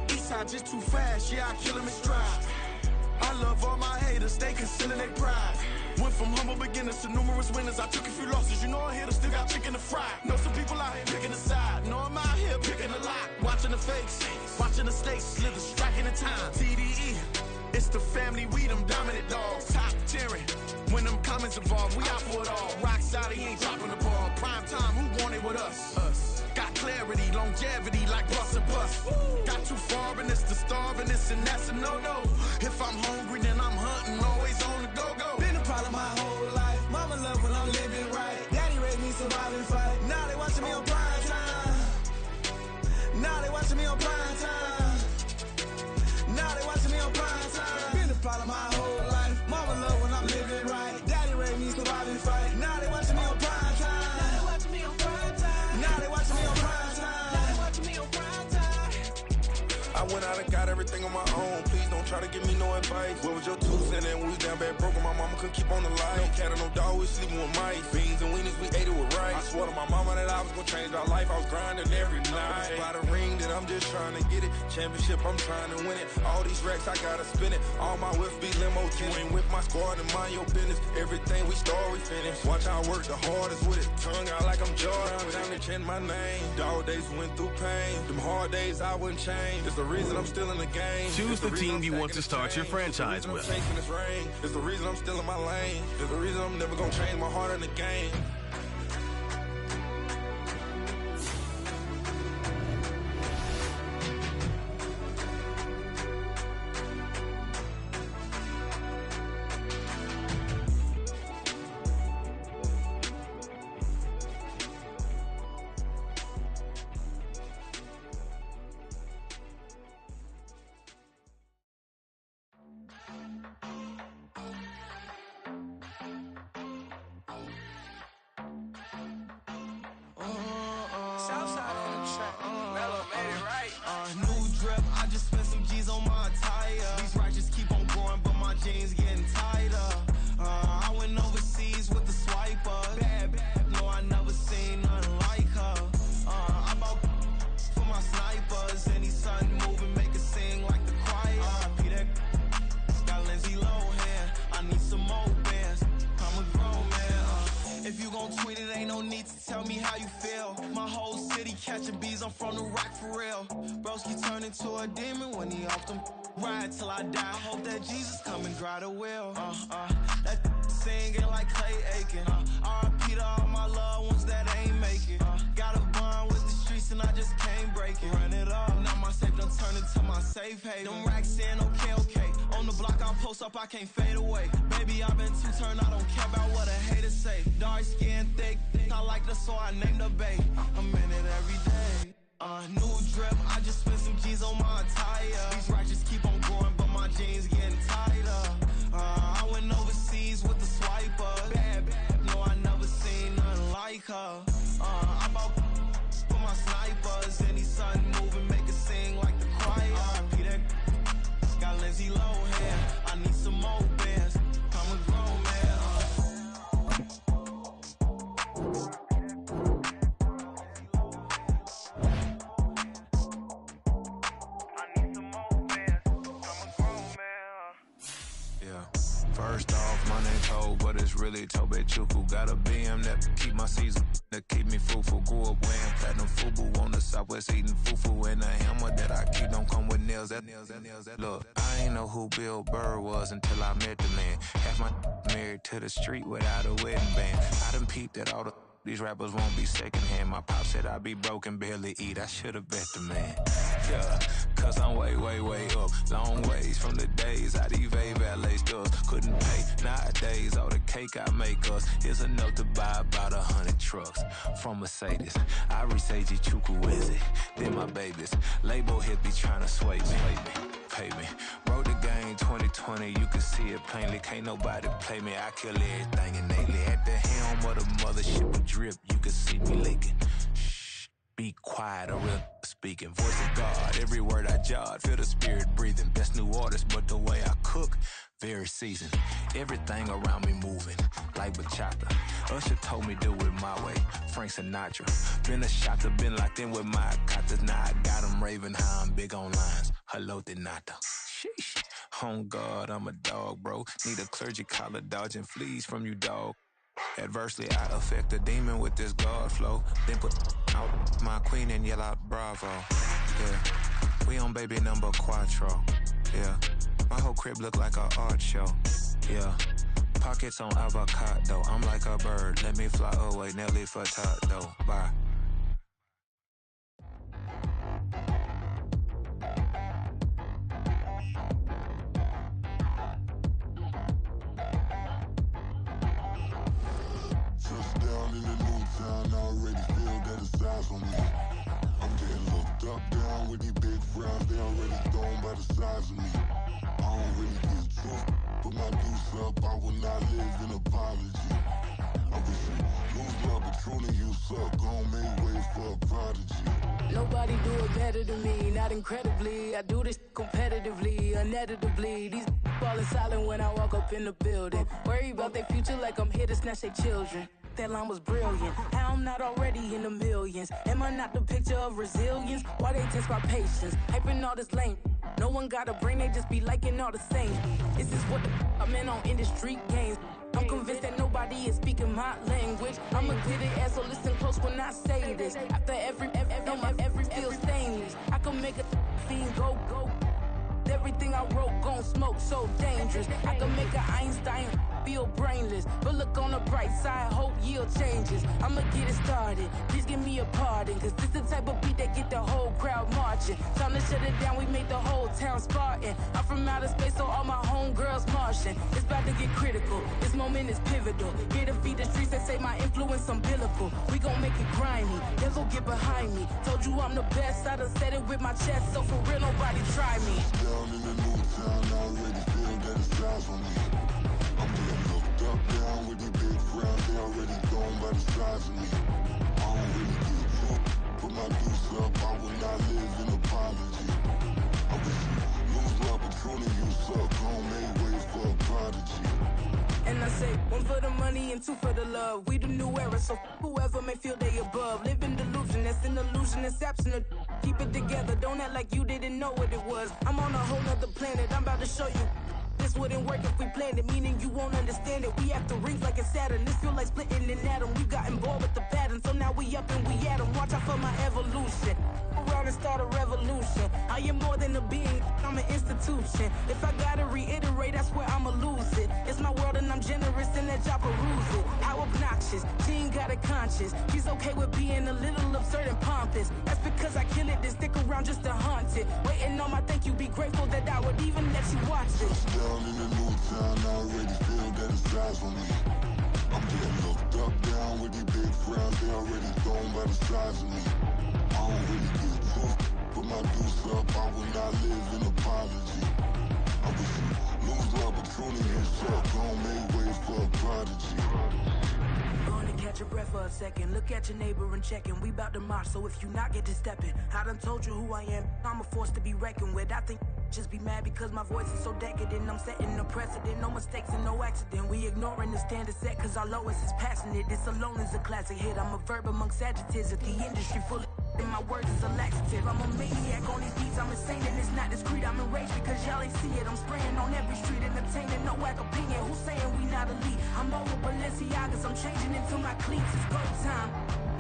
Eastside just too fast, yeah, I kill them in stride. I love all my haters, they concealing their pride. Went from humble beginners to numerous winners. I took a few losses, you know I'm here to still got chicken to fry. Know some people out here picking a side, know I'm out here picking a lot. Watching the fakes, watching the stakes, slither, striking the time. TDE, it's the family, we them dominant dogs. Top tiering, when them comments involved, we out for it all. Rock side, he ain't dropping the ball. Prime time, who want it with us? Us. Got clarity, longevity like bus and bus. Got too far and it's the starving, this and that's a no-no. If I'm hungry, then I'm hunting, always on the go-go. Been a problem my whole life. Mama love when I'm living right. Daddy raised me survive and fight. Now they watching me on prime time. Now they watching me on prime time. Now they watching me on prime time. Been a problem my whole life. Mama love when I'm living right. Daddy raised me survive and fight. Now they watching me on prime time. Now they watching me on prime time. Now they watching me on prime time. Now they watching me on prime time. I went out and got everything on my own. Please don't try to give me no advice. What was your 2 cents and we was down bad broke and my mama couldn't keep on the light. No cat or no dog, we sleeping with mice. Beans and weenies, we ate it with rice. I swore to my mama that I was gonna change our life. I was grinding every night. By the ring that I'm just trying to get it. Championship, I'm trying to win it. All these racks, I gotta spin it. All my whips be limo tinted. You ain't with my squad and mind your business. Everything we start, we finish. Watch I work the hardest with it. Tongue out like I'm Jordan. Time to change my name. Dog days went through pain. Them hard days I wouldn't change. It's the reason I'm still in the game. Choose the team you want to start your franchise with. It's the reason I'm still in my lane. It's the reason I'm never gonna change my heart in the game. New drip, I just spent some G's on my attire. These righteous keep on growing, but my jeans getting tighter. I went overseas with the swiper. Bad, bad, no, I never seen nothing like her. I bought for my snipers. Any sun moving, make it sing like the choir. Peter got Lindsay Lohan. I need some more bands. I'm a grown man. If you how you feel. My whole city catching bees, I'm from the rock for real. Broski turned into a demon when he off them. Ride till I die. I hope that Jesus come and dry the wheel. That singing like Clay Aiken. R.I.P. to all my loved ones that ain't make it. Got a bond with the streets and I just can't break it. Run it up, now my safe done turned into my safe haven. Them racks in, okay. On the block I post up, I can't fade away. Baby, I've been too turned, I don't care about what a hater say. Dark skin, thick, I like the so I named the babe. I'm in it every day. New drip, I just spent some G's on my attire. These righteous keep on growing, but my jeans getting tighter. I went overseas with the swiper. Bad, no, I never seen nothing like her. I bought for my snipers. Any sudden moving, make it sing like the choir. Peter got Lindsay Lohan. I need some more bands. I'm a grown man. First off, my name Tobe, but it's really Tobe Chuku. Got a BM that keep my season, that keep me fruitful. Grew up wearing platinum FUBU on the southwest, eating fufu. And the hammer that I keep don't come with nails. Look, I ain't know who Bill Burr was until I met the man. Half my married to the street without a wedding band. I done peeped at all the these rappers won't be secondhand. My pop said I'd be broken, barely eat. I should've bet the man. Yeah, cause I'm way up. Long ways from the days I eBay valet stores. Couldn't pay nowadays. All the cake I make us is enough to buy about 100 trucks from Mercedes. I resage Chukwueze, then my babies. Label hit be trying to sway me. Pay me. Wrote the game 2020, you can see it plainly. Can't nobody play me. I kill everything innately. At the helm of the mothership with drip, you can see me leaking. Shh, be quiet, a real speaking. Voice of God, every word I jot. Feel the spirit breathing. Best new artist, but the way I cook, very seasoned. Everything around me moving, like bachata. Usher told me do it my way, Frank Sinatra. Been a shotter, been locked in with my katas. Now I got them raving how I'm big on lines. Hello, de nata. Sheesh. On God, I'm a dog, bro. Need a clergy collar, dodging fleas from you, dog. Adversely, I affect a demon with this God flow. Then put out my queen and yell out bravo. Yeah, we on baby number quattro. Yeah, my whole crib look like a art show. Yeah, pockets on avocado. I'm like a bird, let me fly away. Nelly Furtado, bye. Touchdown in the new town, I already feel that it's eyes on me. I'm getting looked up, down with these big frowns, they already thrown by the size of me. I don't really get truth, put my deuce up, I will not live in apology. I wish you lose love, but truly you suck, gon' make way for a prodigy. Nobody do it better than me, not incredibly. I do this competitively, uneditably. These falling silent when I walk up in the building. Worry about their future like I'm here to snatch their children. That line was brilliant. How I'm not already in the millions? Am I not the picture of resilience? Why they test my patience? Hyping all this lame. No one got a brain, they just be liking all the same. This is what the I'm in on industry games. I'm convinced that nobody is speaking my language. I'm a good ass, so listen close when I say this. After every feel stainless. I can make a fiend go. Everything I wrote gon' smoke, so dangerous. I can make an Einstein feel brainless. But look on the bright side, hope yield changes. I'ma get it started, please give me a pardon. Cause this the type of beat that get the whole crowd marching. Time to shut it down, we made the whole town Spartan. I'm from outer space, so all my homegirls Martian. It's about to get critical, this moment is pivotal. Here to feed the streets that say my influence umbilical. We gon' make it grimy, they'll go get behind me. Told you I'm the best, I done said it with my chest. So for real, nobody try me. Down in the new town, I already feel that it's eyes on me. I'm getting looked up, down with these big frowns, they already thrown by the size of me. I don't really get truth, put my deuce up, I will not live in apology. I wish you lose love, but truly you suck, gon' make way for a prodigy. And I say, one for the money and two for the love. We the new era, so whoever may feel they above. Live in delusion, that's an illusion, it's absent. Keep it together, don't act like you didn't know what it was. I'm on a whole nother planet, I'm about to show you. this wouldn't work if we planned it, meaning you won't understand it. We have the rings like it's Saturn. This feel like splitting an atom. We've gotten bored with the pattern, so now we up and we at 'em. Watch out for my evolution. Around and start a revolution. I am more than a being, I'm an institution. If I gotta reiterate, that's where I'ma lose it. It's my world and I'm generous and that y'all peruse it. How obnoxious, she ain't got a conscience. She's okay with being a little absurd and pompous. That's because I kill it, then stick around just to haunt it. Waiting on my thank you, be grateful that I would even let you watch it. Down in the new town, I already feel that it's eyes on me. I'm getting looked up, down with these big frowns, they already thrown by the size of me. I don't really get tough, put my deuce up, I will not live in apology. I wish you lose the opportunity and shut, don't make way for a prodigy. Gonna catch your breath for a second. Look at your neighbor and checking. We bout to march, so if you not get to stepping. I done told you who I am. I'm a force to be reckoned with. I think just be mad because my voice is so decadent. I'm setting a precedent. No mistakes and no accident. We ignoring the standard set cause our lowest is passionate. This alone is a classic hit. I'm a verb amongst adjectives. If the industry full of and my words is a laxative. I'm a maniac on these beats. I'm insane and it's not discreet. I'm enraged because y'all ain't see it. I'm spraying on every street, entertaining no whack opinion. Who's saying we not elite? I'm over Balenciagas. I'm changing into my cleats. It's go time.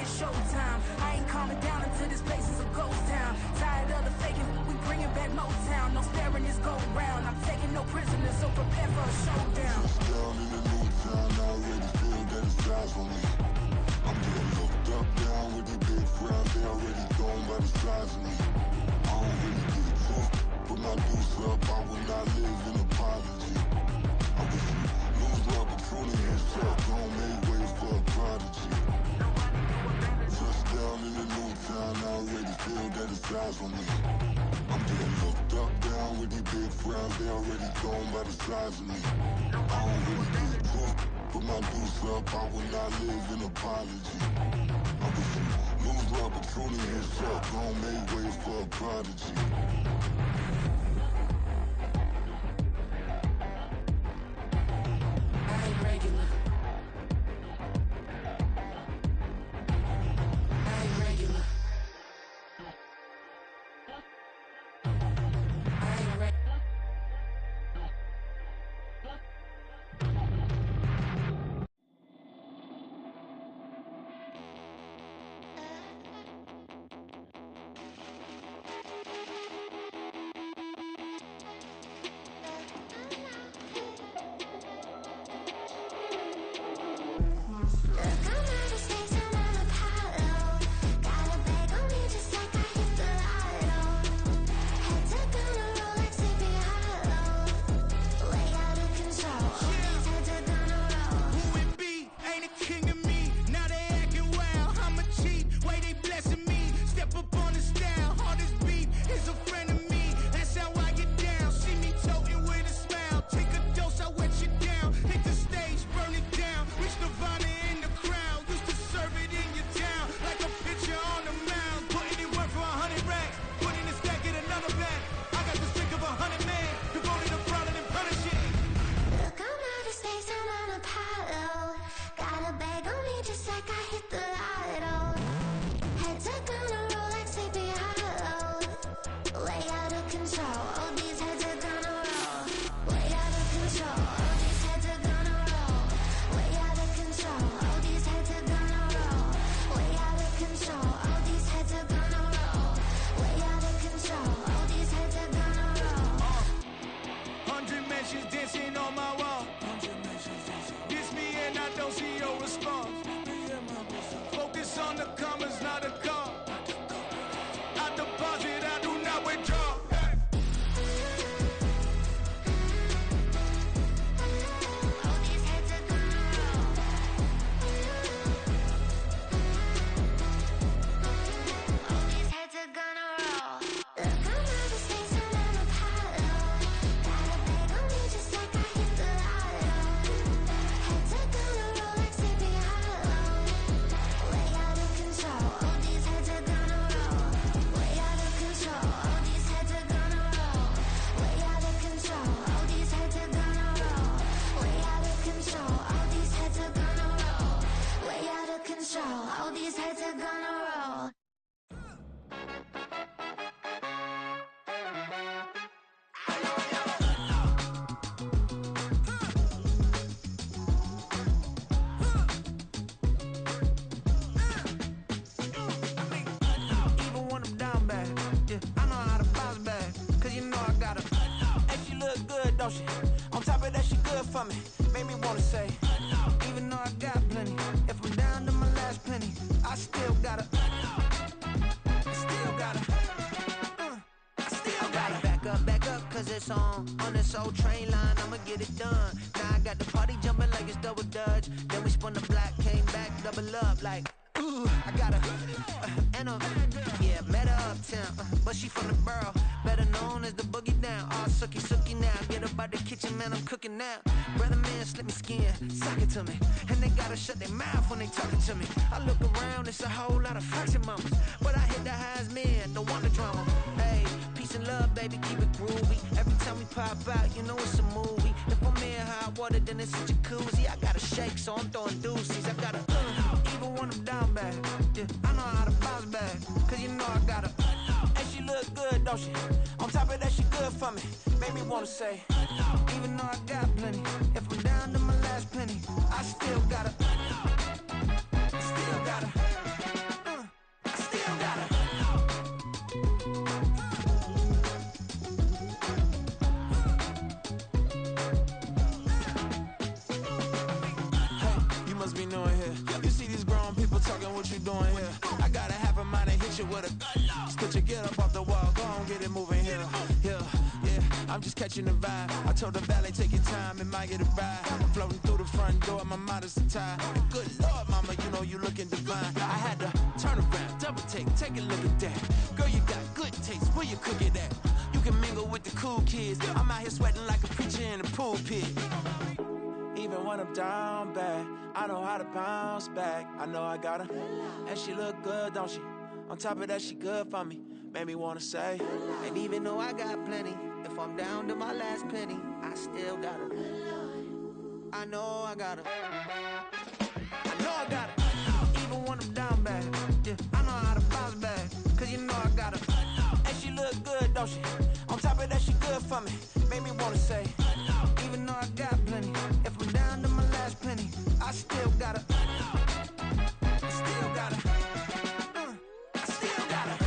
It's showtime. I ain't calming down until this place is a ghost town. Tired of the faking. We bringing back Motown. No staring this go round. I'm taking no prisoners, so prepare for a showdown. Down in the new town, I already feel that it's eyes on me. I'm getting looked up, down with these big frowns, they already thrown by the size of me. I don't really get tough, put my deuce up, I will not live in apology. I wish you lose the opportunity and shut, don't make way for a prodigy. Touchdown in the new town, I already feel that it's eyes on me. I'm getting looked up, down with these big frowns, they already thrown by the size of me. I don't really get tough, put my deuce up, I will not live in apology. I wish you lose the opportunity and shut, don't make way for a prodigy. I ain't regular. I ain't regular. I ain't regular. gotta, still gotta, still gotta back up, cause it's on this old train line, I'ma get it done. Now I got the party jumping like it's double dutch. Then we spun the block, came back, double up like, ooh, I got a, and a, yeah, met her uptown, but she from the borough, better known as the boogie down. All sucky now, get up out the kitchen, man, I'm cooking now. Brother man, slip me skin, suck it to me, and they gotta shut their mouth when they talking to me. I look around, it's a whole lot of fraction mamas, but I hit the highs, man, don't want the drama. Hey, peace and love, baby, keep it groovy. Every time we pop out, you know it's a movie. If I'm in hot water, then it's a jacuzzi. I gotta shake, so I'm throwing deuces. I gotta, even when I'm down bad, yeah, I know how to bounce back, cause you know I gotta. And she look good, don't she? On top of that, she good for me. Made me wanna say, even though I got plenty, if I'm down to my last penny, I still gotta, still gotta, still gotta. Hey, you must be new in here. You see these grown people talking, what you doing here? I got a half a mind and hit you with a split you, get up off the wall, go on, get it moving here. Yeah, I'm just catching the vibe. I told the valet, take your time, it might get a ride. I'm floating through the front door, my modest attire. And good Lord, mama, you know you looking divine. I had to turn around, double take a look at that. Girl, you got good taste, where you cook it at? You can mingle with the cool kids. I'm out here sweating like a preacher in a pulpit. Even when I'm down bad, I know how to bounce back. I know I got her, and she look good, don't she? On top of that, she good for me. Made me wanna say, and even though I got plenty, if I'm down to my last penny, I still got her. I know I got her. I know I got her. Even when I'm down bad, yeah, I know how to bounce back, cause you know I got her. And she look good, don't she? On top of that, she good for me. Made me wanna say, even though I got plenty, if I'm down to my last penny, I still got her. Still got her. Still got her.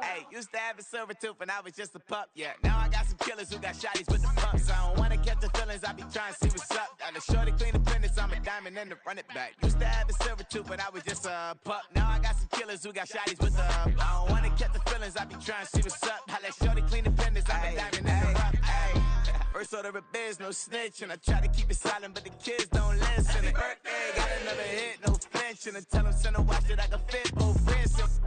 Hey, used to have a silver tooth and I was just a pup, yeah. Now I got some killers who got shotties with the pumps. I don't wanna catch the feelings, I be trying to see what's up. Got a shorty clean the pendants, I'm a diamond and to run it back. Used to have a silver tooth but I was just a pup. Now I got some killers who got shotties with the I don't wanna catch the feelings, I be trying to see what's up. I let shorty clean the pendants, I'm a diamond and to run it back. First order of biz, no snitch, and I try to keep it silent, but the kids don't listen. And birthday, got another hit, no flinch, and I tell them send a watch that I can fit both wrists.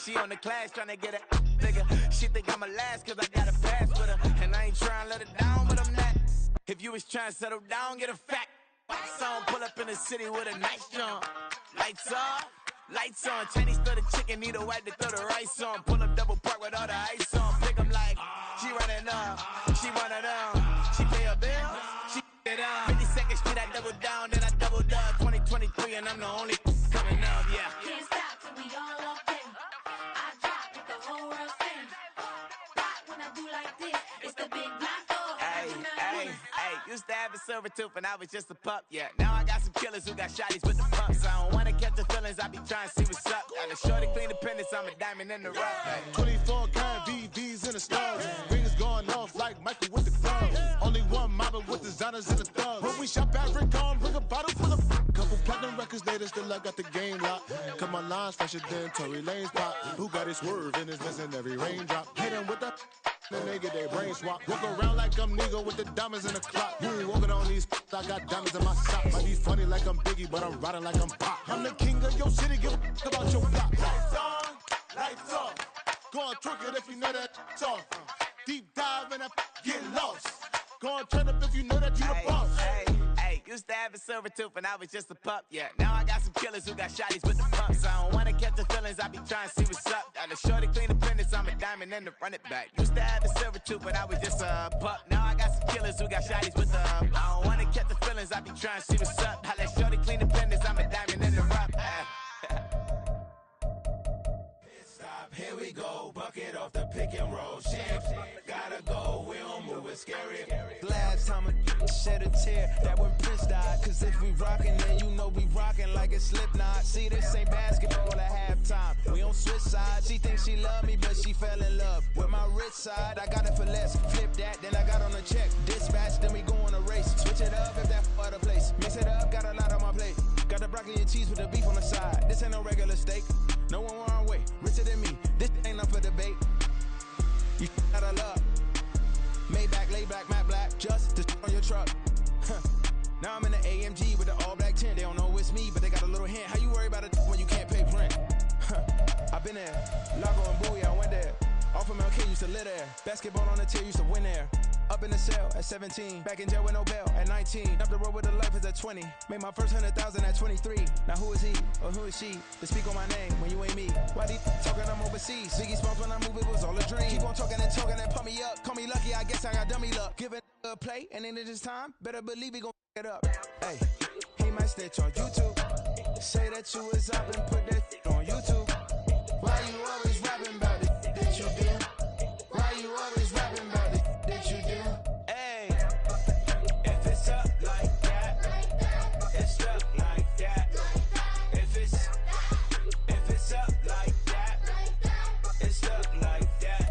She on the class trying to get it nigga. She think I'm a last cause I got a pass with her, and I ain't trying to let it down, but I'm not. If you was trying to settle down, get a fact. Song pull up in the city with a nice jump. Lights off, lights on. Chinese throw the chicken, need a wipe to throw the rice on. Pull up double park with all the ice on. Pick 'em like, she running up, she one of them. She pay her bills, she it up. 52nd Street, I double down, then I doubled up. 2023, and I'm the only coming up, yeah. Can't stop till we all up in. I drop it, the whole world spin. Rock when I do like this, it's the big black door. Hey, used to have a silver tooth and I was just a pup, yeah. Now I got some killers who got shotties with the pumps. I don't wanna catch the feelings, I be trying to see what's up. Got a shorty clean the pendants, I'm a diamond in the rough. Hey. 24 karat VVs in the stars. Rings going off like Michael with the clubs. Only one model with designers in the thugs. When we shop at Rick on, bring a bottle full of couple platinum records later, still I got the game locked. Cut my lines fresher than Tory Lane's pop. Who got it swerve and is missing every raindrop. Hit him with that. Then they get their brain swap. Walk around like I'm nigga with the diamonds in the clock. You ain't walking on these, I got diamonds in my socks. Might be funny like I'm Biggie, but I'm riding like I'm Pop. I'm the king of your city, give a about your block. Lights on, lights off. Go on, twerk it if you know that off. Deep dive and get lost. Go on, turn up if you know that you the boss. Hey, used to have a silver tooth and I was just a pup, yeah. Now I got some killers who got shotties with the pumps. I don't wanna catch the feelings, I be trying to see what's up. Got a shorty clean the pendants, I'm a diamond and to run it back. Used to have a silver tooth but I was just a pup. Now I got some killers who got shotties with the I don't wanna catch the feelings, I be trying to see what's up. I let shorty clean the pendants, I'm a diamond and to run it. we go, bucket off the pick and roll. Shit, gotta go, we don't move it scary. Last time a shed a tear, that when Prince died. Cause if we rockin', then you know we rockin' like a Slipknot. See, this ain't basketball at halftime. We on switch sides. She thinks she love me, but she fell in love with my rich side. I got it for less. Flip that, then I got on a check. Dispatch, then we go on a race. Switch it up if that other place. Mix it up, got a lot on my plate. Got the broccoli and cheese with the beef on the side. This ain't no regular steak. No one wrong way. Richer than me. This ain't up for debate. You out of luck. Maybach, lay back, matte black. Just to on your truck. Now I'm in the AMG with the all black tint. They don't know it's me, but they got a little hint. How you worry about it when you can't pay rent? I've been there. Lago and Bowie, I went there. Off of MLK, used to live there. Basketball on the tier, used to win there. Up in the cell at 17. Back in jail with no bail at 19. Up the road with the life is at 20. Made my first 100,000 at 23. Now who is he or who is she to speak on my name when you ain't me? Why they talking I'm overseas? Ziggy Smalls when I move, it was all a dream. Keep on talking and pump me up. Call me lucky, I guess I got dummy luck. Give it a play, and then it's time. Better believe he gon' it up. Hey, he might snitch on YouTube. Say that you was up and put that on YouTube. Why you always rapping about it that you do? Why you always rapping about it that you do? Hey, if it's up like that, it's up like that. If it's up like that, it's up like that.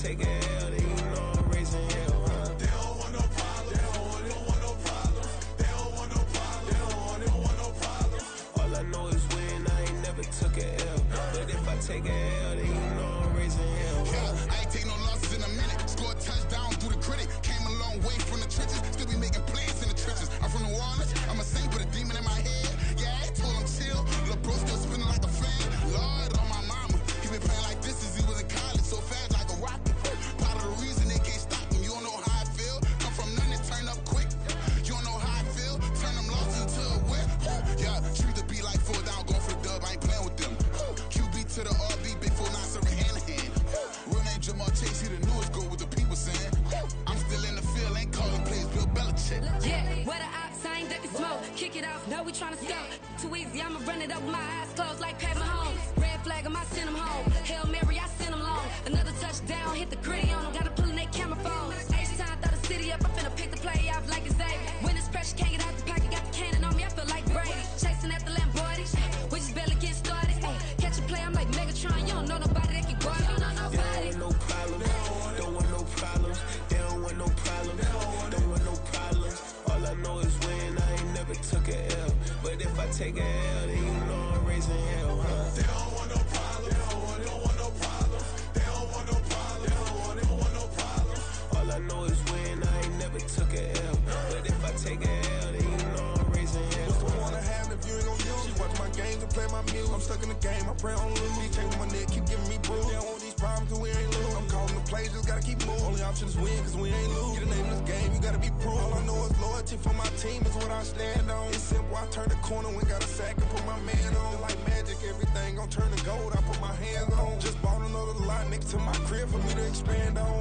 Take a L, then you know I'm raising hell, huh? They don't want no problem. They don't want no problem. They don't want no problem. They don't want no problem. All I know is win. I ain't never took a L. But if I take a L, then you know I'm raising hell. Yeah, I ain't take no losses in a minute. Score a touchdown through the critic. Came a long way from the trenches. Still be making plays in the trenches. I'm from New Orleans. I'm a saint with a demon in my head. Yeah, I told him chill. Lil' bro still spinning like a fan. Lord on my mama. He been playing like this since he was in college. So fast like a rocket. Part of the reason they can't stop him. You don't know how I feel. Come from nothing, turn up quick. You don't know how I feel. Turn them losses into a whip. Yeah, treat the beat like 4 down, going for the dub. I ain't playing with them. QB to the RB, big 4 9 serving hand to hand. Real name Jamar Chase, he the newest goal with the people saying. I'm still in the field, ain't calling plays, Bill Belichick. Yeah, where the ops, I ain't ducking smoke. Kick it off, no, we tryna scope. Too easy, I'ma run it up with my eyes closed like Pat Mahomes. Red flag, I send him home. Hail Mary, I send him long. Another touchdown, hit the gritty on him. Gotta pull in their camera phones. H-time, throw the city up. I finna pick the play off like it's Xavier. When it's pressure, can't get out the pocket. Got the cannon on me, I feel like Brady. Chasing after Lamborghini. We just barely get started. Ay, catch a play, I'm like Megatron. You don't know nobody that can guard it. You don't know nobody. They don't want no problems. Don't want no problems. They don't want no problems. Don't want no problems. All I know is win. I ain't never took a L. But if I take a L, then you know I'm raising hell, huh? They don't want no problems. They don't want no problems. They don't want no problems. They don't want no problems. All I know is win. I ain't never took a L. But if I take a L, then you know I'm raising hell. What's the point of having if you ain't gon' use? She watch my games and play my music. I'm stuck in the game. I pray on lose. These chains on my neck keep giving me bruise. They don't want these problems 'cause we ain't lose. I'm calling the plays, just gotta keep moving. Only option is win 'cause we ain't lose. Get a name in this game, you gotta be proof. All I know is loyalty for my team is what I stand on. It's simple, I turn the corner when got a sack and put my man on. Like magic, everything gon' turn to gold. I put my hands on. Just bought another lot next to my crib for me to expand on.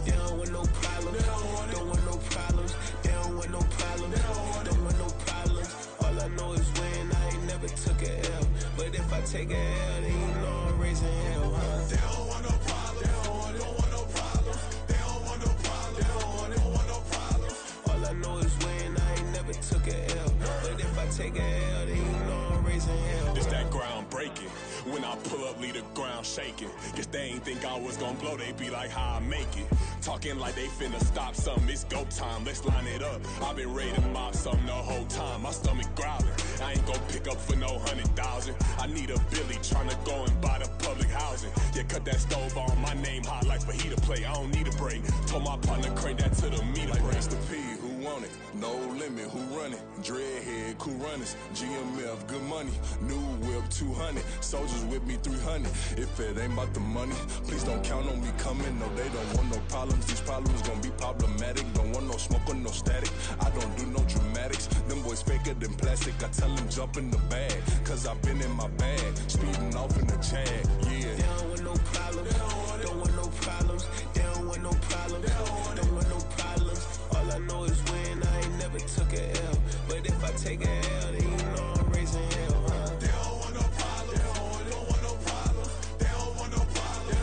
They don't want no problems. They don't want no problems. They don't want no problems. They don't want no problems. All I know is win. I ain't never took a L. But if I take a L, then you know I'm raising hell, huh? They don't want no problems. They don't want no problems. They don't want no problems. They don't want no problems. All I know is win. I ain't never took a L. But if I take a L, then you know I'm raising hell. It's that ground breaking. When I pull up, leave the ground shaking. Guess they ain't think I was gonna blow, they be like, how I make it. Talking like they finna stop something, it's go time, let's line it up. I've been ready to mob something the whole time, my stomach growling. I ain't gon' pick up for no 100,000. I need a Billy tryna go and buy the public housing. Yeah, cut that stove on, my name hot like fajita plate. I don't need a break. Told my partner crank that to the meter like break. Mr. P, who want it? No limit, who run it? Dreadhead, cool runners. GMF, good money. New whip, 200. Soldiers with me, 300. If it ain't about the money, please don't count on me coming. No, they don't want no problems. These problems gonna be problematic. Don't want no smoke or no static. I don't do no dramatics. Them boys faker than plastic. I tell them jump in the bag, cause I've been in my bag. Speeding off in the Jag, yeah. They don't want no problems. Don't want no problems. They don't want no problems. Don't want no problems. All I know is win. I ain't never took a L. But if I take a L, then you know I'm raising hell, huh? They don't want no problems. They don't want no problems. They don't want no problems. They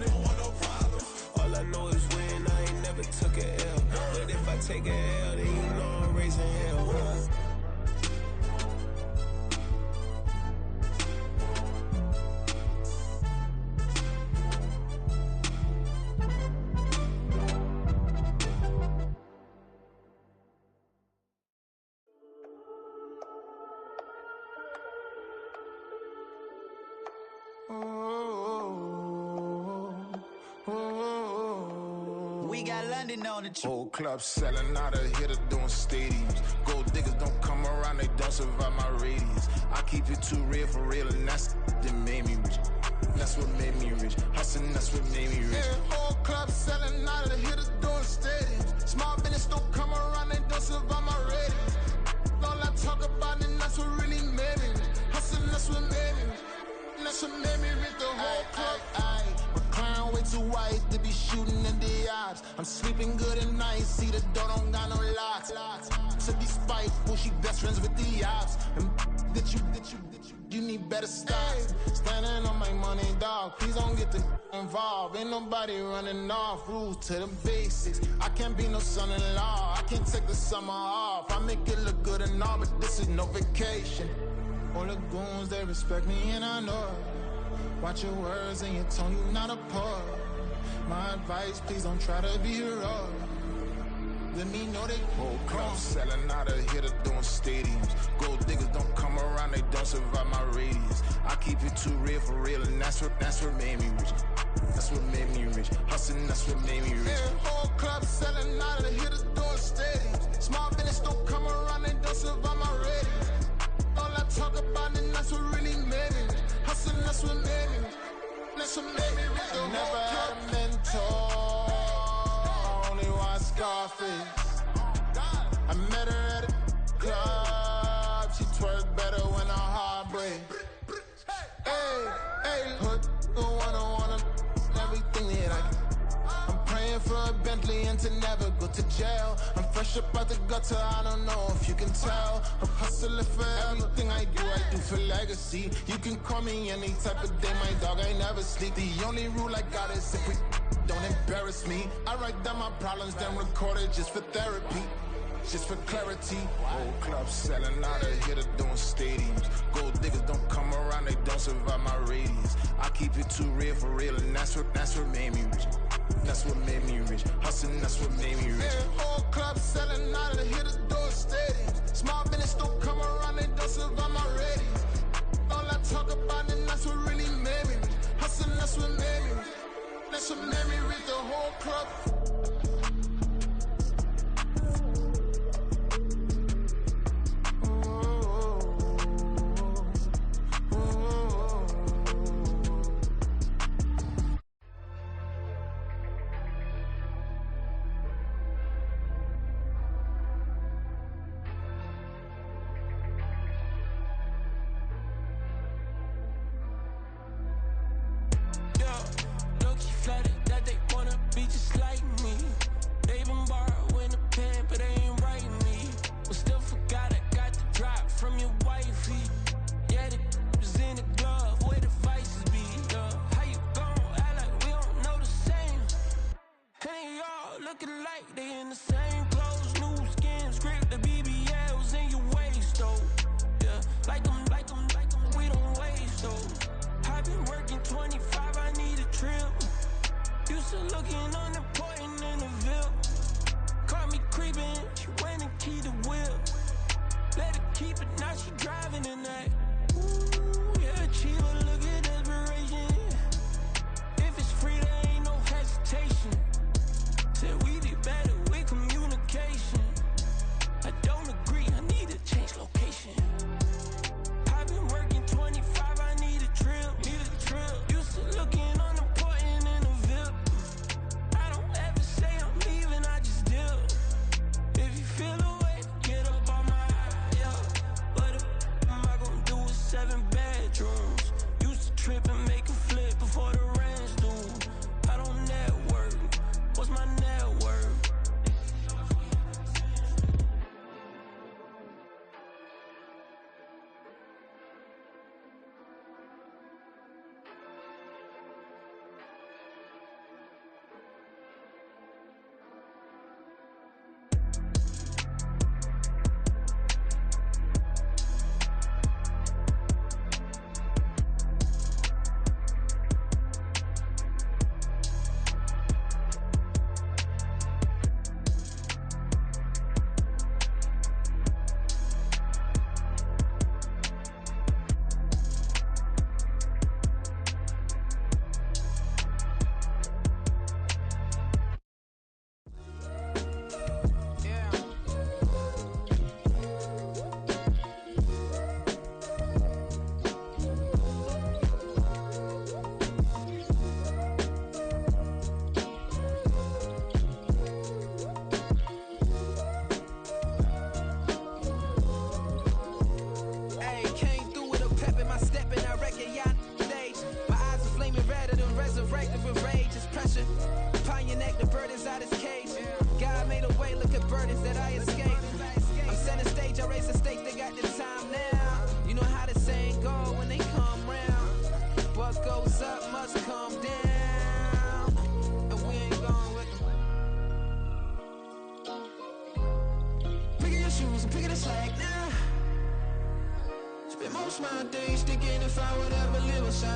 don't want no problems. All I know is win. I ain't never took a L. But if I take a L, then you know I'm raising hell, huh? We got London on the Whole club selling out of hitter doing stadiums. Gold diggers don't come around, they don't survive my radius. I keep it too real for real, and that's that made me rich. That's what made me rich. Hustling, that's what made me rich. Yeah, whole club selling out of hitters doing stadiums. Small business don't come around, they don't survive my radius. All I talk about, and that's what really made me rich. Hustling, that's what made me rich. And that's what made me rich. The whole club. Clown way too white to be shooting in the odds. I'm sleeping good at night, see the door don't got no locks. To be spiteful, she best friends with the ops. And that you need better stop. Standing on my money, dog. Please don't get the involved. Ain't nobody running off. Rules to the basics. I can't be no son-in-law. I can't take the summer off. I make it look good and all, but this is no vacation. All the goons, they respect me and I know it. Watch your words and your tone, you not a part. My advice, please don't try to be heroic. Let me know they whole club selling out of hitter doing stadiums. Gold diggers don't come around, they don't survive my radius. I keep it too real for real, and that's what made me rich. That's what made me rich. Hustling, that's what made me rich. Yeah, whole club selling out of hitters doing stadiums. Small business don't come around, they don't survive my radius. All I talk about, and that's what really made me rich. Hustling, that's what made me rich. That's what made me rich. I never had a mentor. I only watch Scarface. I met her at a club. She twerk better when her heart breaks. Hey, hood, wanna everything that I can. I'm praying for a Bentley and to never go to jail. I'm fresh up out the gutter, I don't know if you can tell. I'm hustling for everything I do for legacy. You can call me any type of day, my dog, I never sleep. The only rule I got is if we don't embarrass me. I write down my problems, then record it just for therapy. Just for clarity. Whole club selling out of hitter doing stadiums. Gold diggers don't come around, they don't survive my radius. I keep it too real for real, and that's what made me rich. That's what made me rich. Hustling, that's what made me rich. Yeah, whole club selling out of hitters doing stadiums. Small business don't come around, they don't survive my radius. All I talk about, and that's what really made me rich. Hustling, that's what made me rich. That's what made me rich. The whole club.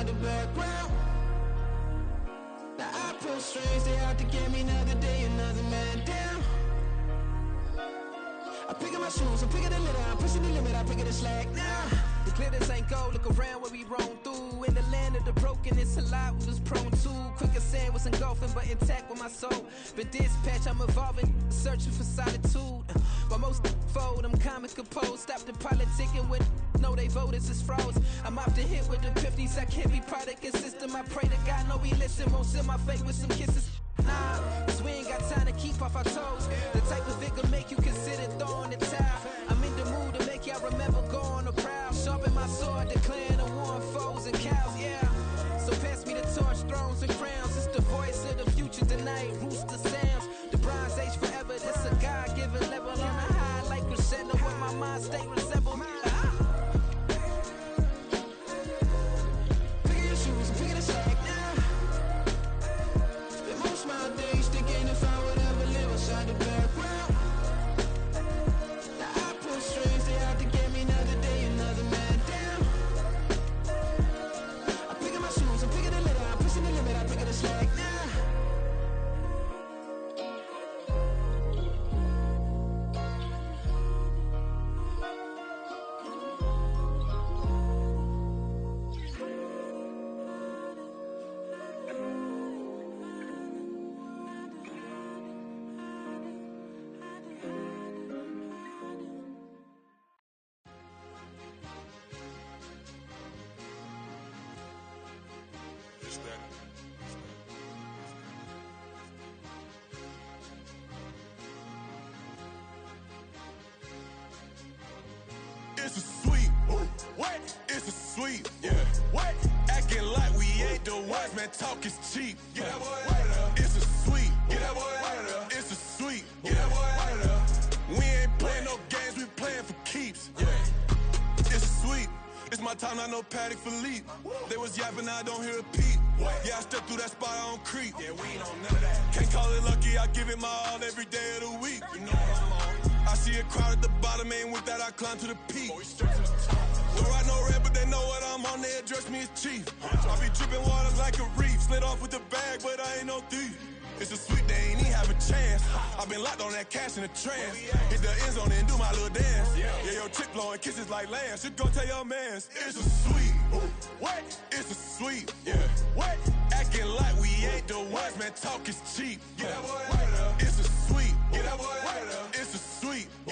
out the background. Now I pull strings, they out to get me another day, another man down. I'm picking my shoes, I'm picking the litter, I'm pushing the limit, I'm picking the slack now. The glitters ain't gold, look around where we roam through. In the land of the broken, it's a lot we was prone to. Quick as sand was engulfing, but intact with my soul. Been dispatched, I'm evolving, searching for solitude. But most fold, I'm comic composed. Stop the politicking when know they voters is froze. I'm off the hit with the 50s, I can't be product and system. I pray to God, no he listen, won't seal my fate with some kisses. Nah, cause we ain't got time to keep off our toes. The type of vigor make you consider throwing the towel. I'm in the mood to make y'all remember going to proud. Sharpen my sword, declaring the war on foes and cows, yeah. So pass me the torch, thrones and crowns. It's the voice of the future tonight, rooster sounds. The Bronze Age forever, this a God-given level. On a high like crescendo where my mind state resemble. Picking your shoes and picking the slack now. Spend most of my days thinking to find whatever live inside the background. Now I pull strings, they out to get me another day, another man down. I'm picking my shoes, I'm picking the litter, I'm pushing the limit, I'm picking the slack now. It's a sweet. What? It's a sweet. Yeah. What? Acting like we ain't the ones, man. Talk is cheap. Get that boy out of there. It's a sweet. Get that boy out of there. It's a sweet. Get that boy out of there. We ain't playing no games, we playing for keeps. Yeah. It's sweet. It's my time, I know Patek Philippe. They was yapping, I don't hear a peep. Yeah, I step through that spot, I don't creep. Yeah, we ain't on none of that. Can't call it lucky, I give it my all every day of the week. You know what I'm on. I see a crowd at the bottom, and with that I climb to the peak. Don't ride no red, but they know what I'm on, they address me as chief. I be dripping water like a reef, slid off with the bag, but I ain't no thief. It's a sweet, they ain't even have a chance. I been locked on that cash in a trance. Hit the end zone and do my little dance. Yeah, your chick blowing kisses like lambs. You go tell your mans, it's a sweet. What? It's a sweet. Yeah. What? Acting like we ain't the ones, man. Talk is cheap. Yeah.